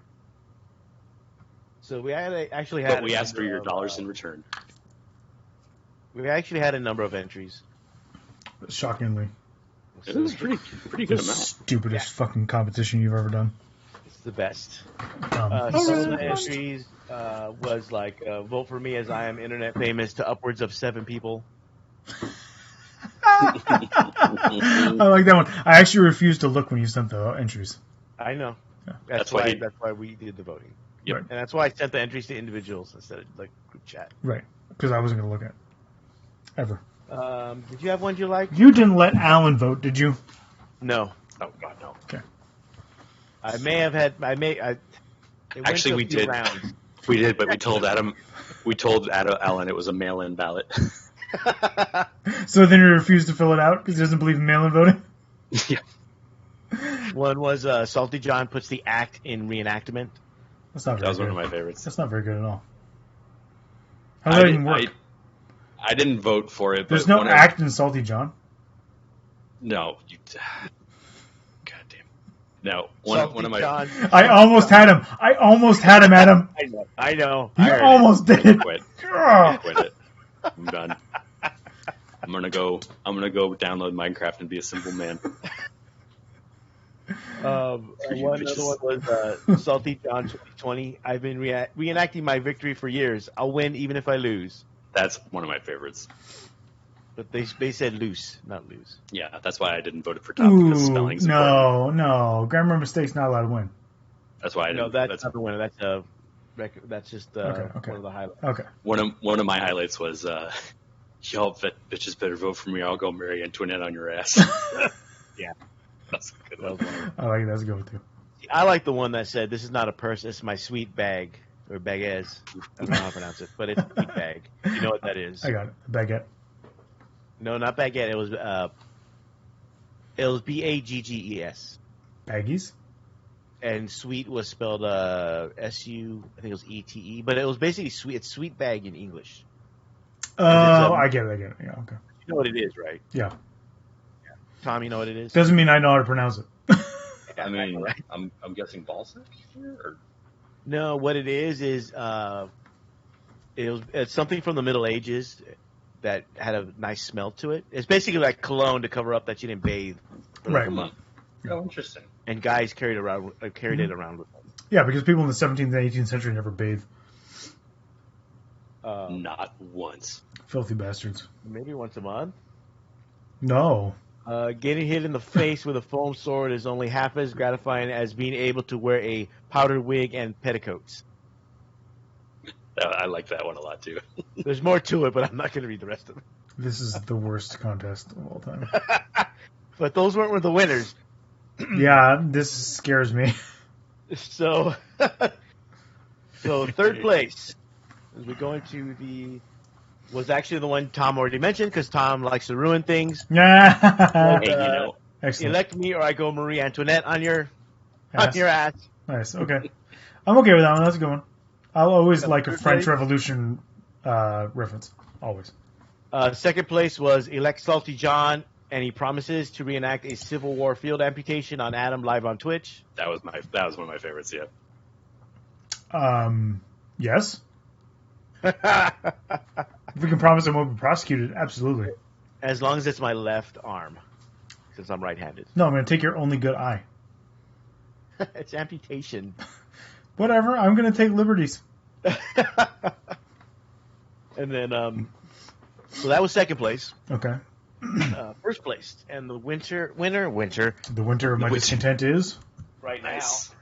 So we actually had. But we a asked for number your of, dollars in return. We actually had a number of entries. Shockingly. It was pretty The good amount. stupidest fucking competition you've ever done. It's the best. Dumb. Some of the entries was like vote for me as I am internet famous to upwards of 7 people. I like that one. I actually refused to look when you sent the entries. I know. Yeah. That's why we did the voting. Yep. Right. And that's why I sent the entries to individuals instead of like group chat. Right. Because I wasn't going to look at it. Ever. Did you have ones you liked? You didn't let Alan vote, did you? No. Oh God, no. Okay. I may have had. Actually, we did. Rounds. We did, but we told Adam, Alan it was a mail-in ballot. So then he refused to fill it out because he doesn't believe in mail-in voting? Yeah. One was Salty John puts the act in reenactment. That's not That very was good. one of my favorites. That's not very good at all. How does that even work? I didn't vote for it. There's but no one act in Salty John. No. God damn. No. One of my. John. I almost had him. Adam. I know. You almost did it. Quit. Ugh. Quit it. I'm done. I'm gonna go download Minecraft and be a simple man. Another one was Salty John 2020. I've been reenacting my victory for years. I'll win even if I lose. That's one of my favorites. But they said loose, not lose. Yeah, that's why I didn't vote for top because Ooh, spelling's important. no. Grammar mistakes not allowed to win. That's why I No, didn't. that's not the winner. That's a record. That's just Okay. one of the highlights. Okay. One of my highlights was y'all bitches better vote for me or I'll go marry Antoinette on your ass. Yeah. That's a good That one. was one of them. I like it. That's a good one, too. I like the one that said, "This is not a purse. It's my sweet bag or baguette." I don't know how to pronounce it, but it's a sweet bag. You know what that is? I got it. Baguette. No, not baguette. It was Bagges. Baggies? And sweet was spelled S-U, I think it was E-T-E, but it was basically sweet. It's sweet bag in English. Oh, I get it. Yeah, okay. You know what it is, right? Yeah. Tom, you know what it is? Doesn't mean I know how to pronounce it. I mean, I'm guessing ballsack here. Or? No, what it is it's something from the Middle Ages that had a nice smell to it. It's basically like cologne to cover up that you didn't bathe for like Right. a month. Oh, interesting. And guys carried it around with them. Yeah, because people in the 17th and 18th century never bathed. Not once. Filthy bastards. Maybe once a month. No. Getting hit in the face with a foam sword is only half as gratifying as being able to wear a powdered wig and petticoats. I like that one a lot too. There's more to it, but I'm not going to read the rest of it. This is the worst contest of all time. But those weren't the winners. Yeah, this scares me. So third place, as we go into was actually the one Tom already mentioned because Tom likes to ruin things. Yeah. Excellent. Elect me or I go Marie Antoinette on your ass. Nice. Okay. I'm okay with that one. That's a good one. I'll always like a third French place? Revolution reference. Always. Second place was Elect Salty John, and he promises to reenact a Civil War field amputation on Adam live on Twitch. That was one of my favorites. Yeah. Yes. If we can promise I won't be prosecuted, absolutely. As long as it's my left arm, since I'm right-handed. No, I'm going to take your only good eye. It's amputation. Whatever. I'm going to take liberties. And then, so that was second place. Okay. First place, and the winner, The winter of my discontent is? right Nice. now.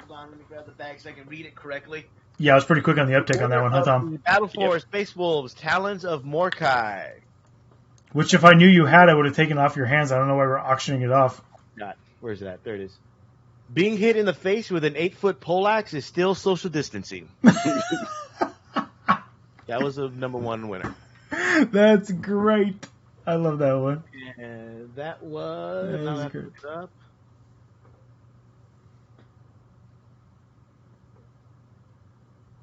Hold on, let me grab the bag so I can read it correctly. Yeah, I was pretty quick on the uptake on that one, huh, Tom? Battle for Space Wolves, Talons of Mordecai. Which, if I knew you had, I would have taken it off your hands. I don't know why we're auctioning it off. Where's it at? There it is. Being hit in the face with an 8-foot poleaxe is still social distancing. That was the number one winner. That's great. I love that one. And that was... That now is I have to good. look it up.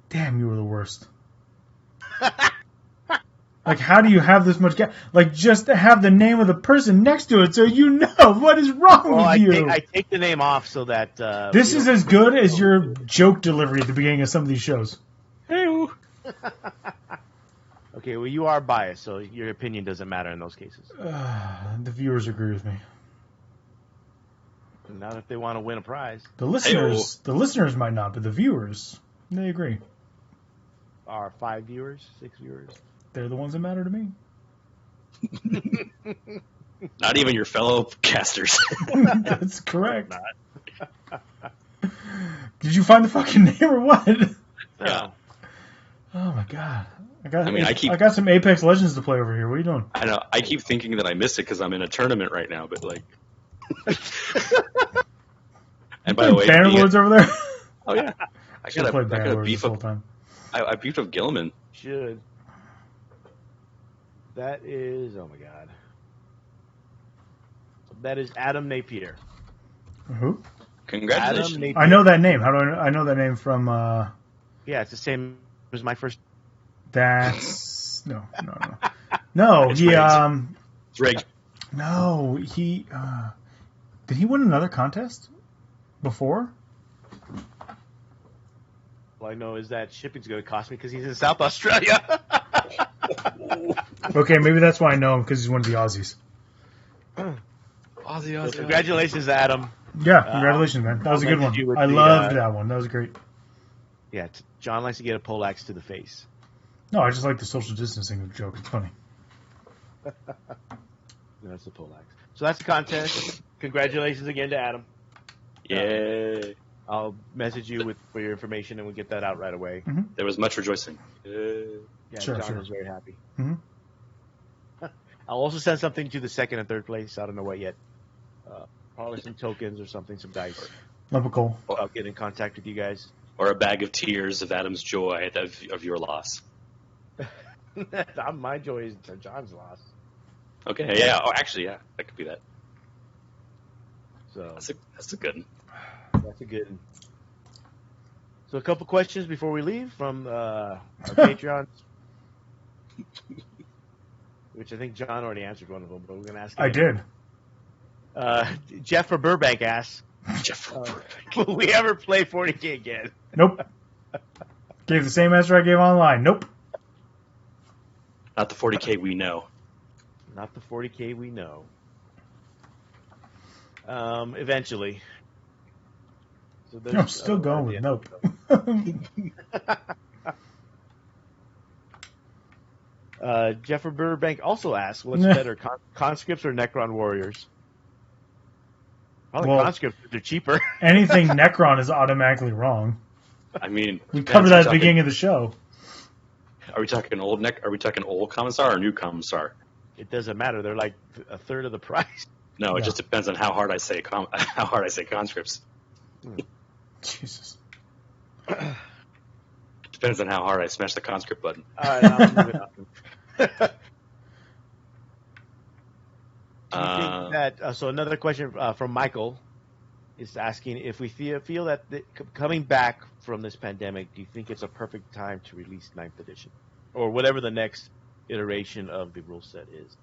Damn, you were the worst. Like, how do you have this much gap? Like, just to have the name of the person next to it so you know what is wrong with you. I take the name off so that... this is as good as your joke delivery at the beginning of some of these shows. Hey-oo. Okay, well, you are biased, so your opinion doesn't matter in those cases. The viewers agree with me. Not if they want to win a prize. The listeners might not, but the viewers, they agree. Our 5 viewers, 6 viewers. They're the ones that matter to me. Not even your fellow casters. That's correct. Did you find the fucking name or what? Yeah. Oh my god. I got some Apex Legends to play over here. What are you doing? I know. I keep thinking that I missed it because I'm in a tournament right now, but like. And by the way, Bannerlords over there. Oh yeah, I gotta beef up. Time. I beefed up Gilliman. Should. That is, oh my god. That is Adam Napier. Who? Congratulations. Adam Napier. I know that name. How do I know that name from? Yeah, it's the same as my first. That's no. It's he It's rigged. No, he did he win another contest before? All I know is that shipping's going to cost me because he's in South Australia. Okay, maybe that's why I know him, because he's one of the Aussies. Aussie. So congratulations, Adam. Yeah, congratulations, man. That was a good one. I loved that one. That was great. Yeah, John likes to get a poleaxe to the face. No, I just like the social distancing joke. It's funny. That's the poleaxe. So that's the contest. Congratulations again to Adam. Yay. I'll message you for your information, and we'll get that out right away. Mm-hmm. There was much rejoicing. Yeah, Sure, John sure. is very happy. Mm-hmm. I'll also send something to the second and third place. I don't know what yet. Probably some tokens or something, some dice. Lump of coal. I'll get in contact with you guys. Or a bag of tears of Adam's joy of your loss. My joy is John's loss. Okay, yeah. Oh, actually, yeah. That could be that. So That's a good one. that's a good one. So a couple questions before we leave from our Patreons. Which I think John already answered one of them, but we're going to ask him. I did. Jeff from Burbank asks, Jeff. will we ever play 40K again? Nope. Gave the same answer I gave online. Nope. Not the 40K we know. Not the 40K we know. Eventually. So I'm still going with nope. Jeff from Burbank also asks, what's better, conscripts or Necron warriors? Probably conscripts, they're cheaper. Anything Necron is automatically wrong. I mean, We covered that at the beginning of the show. Are we talking old Are we talking old Commissar or new Commissar? It doesn't matter. They're like a third of the price. No, it just depends on how hard I say conscripts. Jesus. Depends on how hard I smash the conscript button. All right, now I'm moving on. Do you think that? So another question from Michael is asking if we feel that coming back from this pandemic, do you think it's a perfect time to release 9th edition or whatever the next iteration of the rule set is?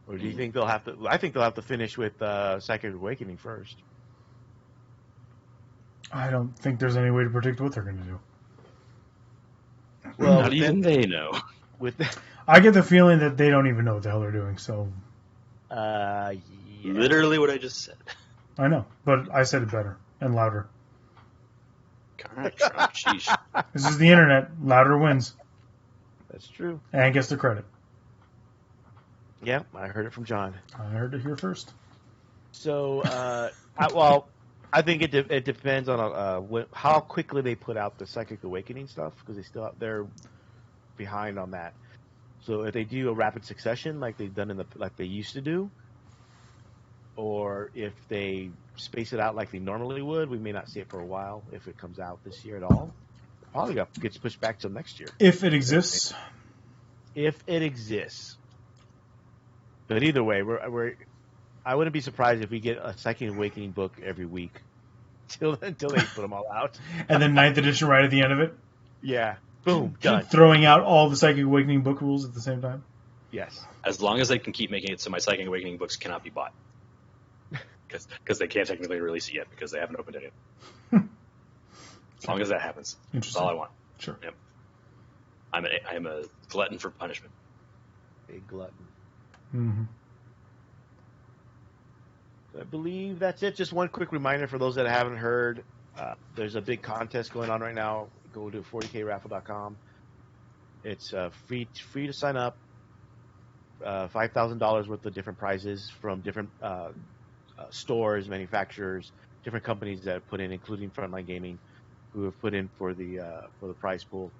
Or do you think they'll have to? I think they'll have to finish with Psychic Awakening first. I don't think there's any way to predict what they're going to do. Well, not even they know. I get the feeling that they don't even know what the hell they're doing. So, yeah. Literally what I just said. I know, but I said it better and louder. Sheesh. This is the internet. Louder wins That's true. and gets the credit. Yeah, I heard it from John. I heard it here first. So, I think it depends on how quickly they put out the Psychic Awakening stuff because they're behind on that. So if they do a rapid succession like they've done like they used to do, or if they space it out like they normally would, we may not see it for a while if it comes out this year at all. Probably gets pushed back till next year. If it exists. If it exists. But either way, I wouldn't be surprised if we get a Psychic Awakening book every week until they put them all out. And then 9th edition right at the end of it. Yeah. Boom, done. Throwing out all the Psychic Awakening book rules at the same time. Yes. As long as I can keep making it so my Psychic Awakening books cannot be bought. Because they can't technically release it yet because they haven't opened it yet. As long as that happens. That's all I want. Sure. Yep. I'm a glutton for punishment. A glutton. Mm-hmm. I believe that's it. Just one quick reminder for those that haven't heard. There's a big contest going on right now. Go to 40kraffle.com. It's free to sign up. $5,000 worth of different prizes from different stores, manufacturers, different companies that have put in, including Frontline Gaming, who have put in for the prize pool.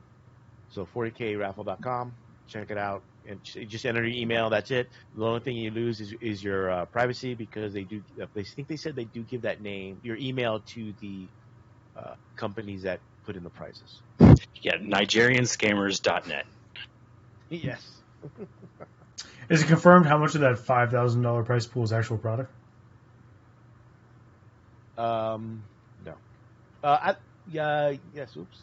So 40kraffle.com. Check it out. And just enter your email. That's it. The only thing you lose is your privacy, because they said they do give that name, your email, to the companies that put in the prizes. Yeah, NigerianScammers.net. Yes. Is it confirmed how much of that $5,000 price pool is actual product? No. Yes. Oops.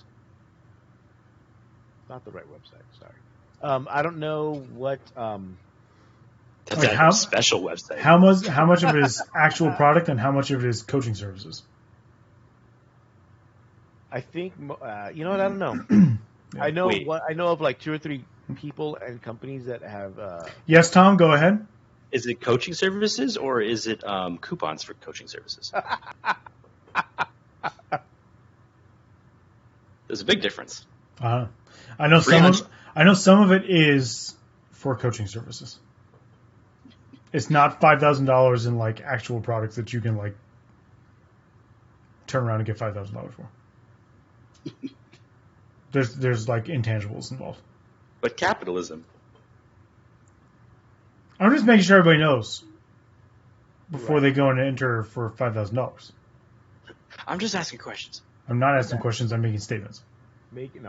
Not the right website. Sorry. I don't know what. That's a special website. How much of it is actual product and how much of it is coaching services? I think you know what, I don't know. Yeah. I know of like 2 or 3 people and companies that have. Yes, Tom, go ahead. Is it coaching services or is it coupons for coaching services? There's a big difference. I know some of it is for coaching services. It's not $5,000 in like actual products that you can like turn around and get $5,000 for. There's like intangibles involved. But capitalism. I'm just making sure everybody knows before they go and enter for $5,000. I'm just asking questions. I'm not asking questions. I'm making statements. I'm making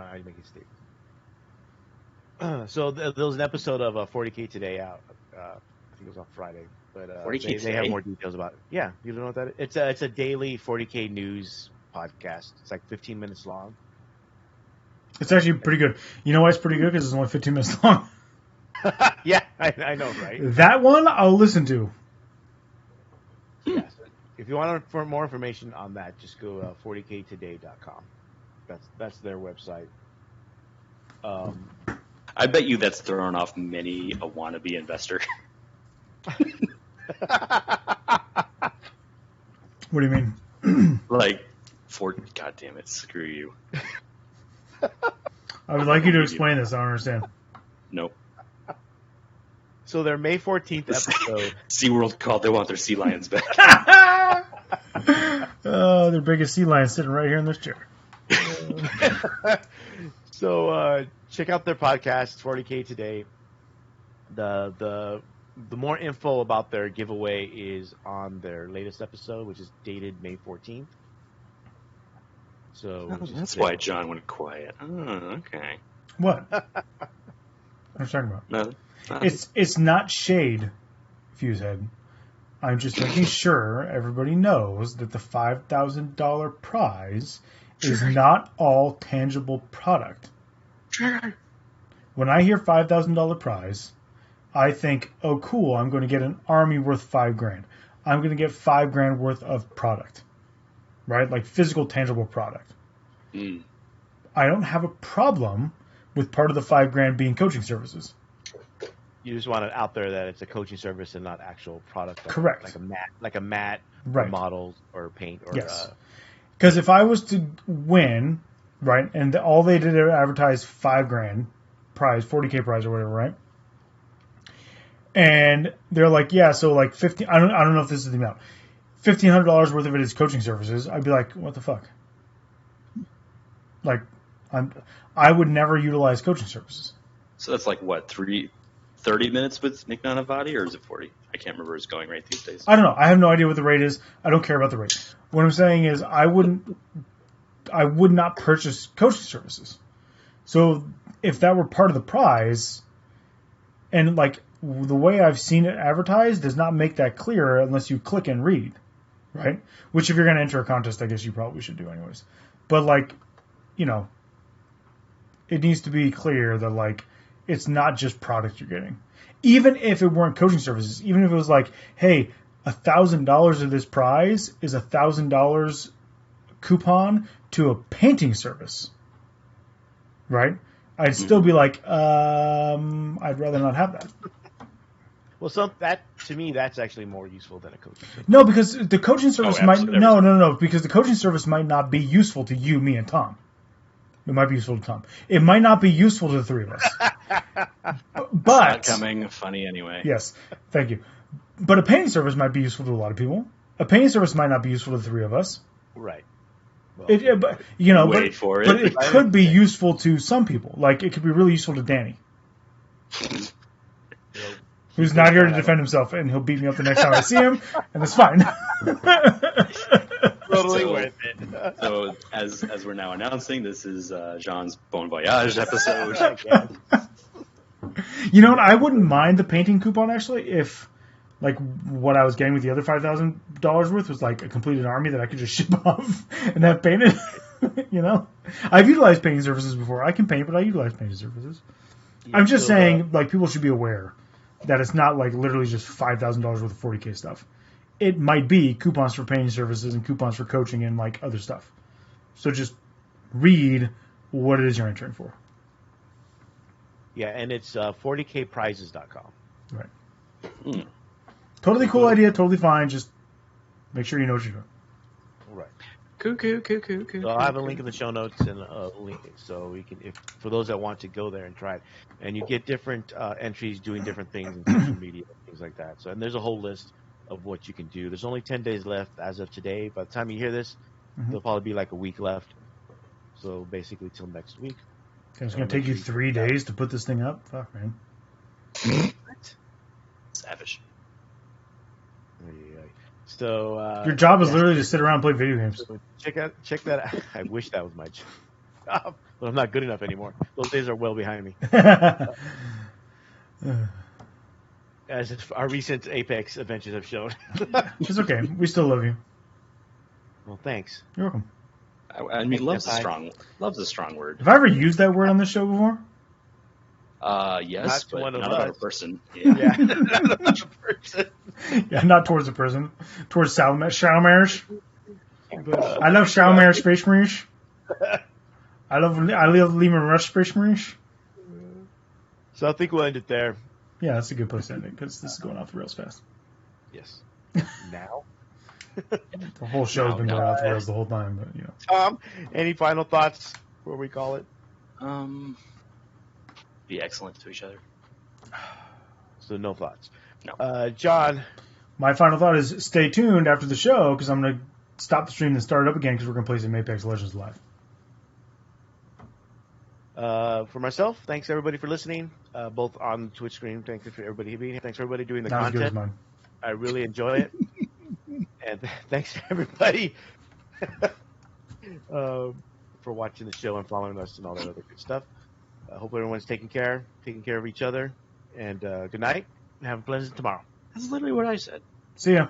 statements. So there was an episode of 40K Today out. I think it was on Friday, but 40K they have more details about it. Yeah, you don't know what that is? It's a daily 40K news podcast. It's like 15 minutes long. It's actually pretty good. You know why it's pretty good? Because it's only 15 minutes long. Yeah, I know, right? That one I'll listen to. Yes. If you want for more information on that, just go 40ktoday.com. That's their website. I bet you that's thrown off many a wannabe investor. What do you mean? Like, God damn it, screw you. I would like you to explain this. I don't understand. Nope. So their May 14th episode. SeaWorld called. They want their sea lions back. Oh, their biggest sea lion sitting right here in this chair. So check out their podcast, 40K Today. The more info about their giveaway is on their latest episode, which is dated May 14th. So that's why John went quiet. Oh, okay. What? What are you talking about? No. It's not shade, Fusehead. I'm just making sure everybody knows that the $5,000 prize is not all tangible product. Sure. When I hear $5,000 prize, I think, oh, cool, I'm going to get an army worth $5,000. I'm going to get $5,000 worth of product, right? Like physical, tangible product. Mm. I don't have a problem with part of the $5,000 being coaching services. You just want it out there that it's a coaching service and not actual product. Correct. Like a mat, right. Or models, or paint, or yes. Because if I was to win, right, and all they did advertise $5,000 prize, 40K prize or whatever, right? And they're like, yeah, so like 15. I don't know if this is the amount. $1,500 worth of it is coaching services. I'd be like, what the fuck? Like, I would never utilize coaching services. So that's like what, 30 minutes with Nick Nanavati, or is it 40? I can't remember his going rate these days. I don't know. I have no idea what the rate is. I don't care about the rate. What I'm saying is I would not purchase coaching services. So if that were part of the prize, and like the way I've seen it advertised does not make that clear unless you click and read, right? Which if you're going to enter a contest, I guess you probably should do anyways. But like, you know, it needs to be clear that like it's not just product you're getting. Even if it weren't coaching services, even if it was like, hey, $1,000 of this prize is $1,000 coupon to a painting service, right? I'd still be like, I'd rather not have that. Well, to me, that's actually more useful than a coaching service. No, because the coaching service might absolutely. no, because the coaching service might not be useful to you, me, and Tom. It might be useful to Tom. It might not be useful to the three of us. But It's not coming funny anyway. yes, thank you. But a painting service might be useful to a lot of people. A painting service might not be useful to the three of us. Right. Well, But it could be useful to some people. Like, it could be really useful to Danny, who's not here to defend himself, and he'll beat me up the next time I see him, and that's fine. Totally worth it. So, as we're now announcing, this is Jean's Bon Voyage episode. You know what? I wouldn't mind the painting coupon, actually, if, like, what I was getting with the other $5,000 worth was, like, a completed army that I could just ship off and have painted. You know? I've utilized painting services before. I can paint, but I utilize painting services. I'm just saying, like, people should be aware that it's not, like, literally just $5,000 worth of 40K stuff. It might be coupons for painting services and coupons for coaching and, like, other stuff. So just read what it is you're entering for. Yeah, and it's 40kprizes.com. Right. Totally cool idea, totally fine. Just make sure you know what you're doing. Right. Cool. So I'll have a link in the show notes and a link so we can, if for those that want to go there and try it, and you get different entries doing different things in social media, things like that. So, and there's a whole list of what you can do. There's only 10 days left as of today. By the time you hear this, there'll probably be like a week left. So basically till next week. Okay, it's going to take you 3 days to put this thing up? Fuck, man. What? Savage. So your job is literally to sit around and play video games. So check that out. I wish that was my job, but I'm not good enough anymore. Those days are well behind me. As our recent Apex adventures have shown. It's okay. We still love you. Well, thanks. You're welcome. I mean, love's a strong word. Have I ever used that word on this show before? Yes, not but not us. about a person. Yeah. Not about a person. Yeah, not towards the prison. Towards Shalmers. I love Shalmers Space Marines. I love Lehman Rush Space Marines. So I think we'll end it there. Yeah, that's a good place to end it because this is going off the rails fast. Yes. Now? The whole show's been going off the rails the whole time, but you know. Tom, any final thoughts before we call it? Be excellent to each other. So no thoughts. No. John. My final thought is stay tuned after the show because I'm going to stop the stream and start it up again because we're going to play some Apex Legends live. For myself, thanks everybody for listening, both on the Twitch screen. Thanks for everybody being here. Thanks for everybody doing the Not as good as content. mine. I really enjoy it. And thanks everybody for watching the show and following us and all that other good stuff. I hope everyone's taking care of each other. And good night, and have a pleasant tomorrow. That's literally what I said. See ya.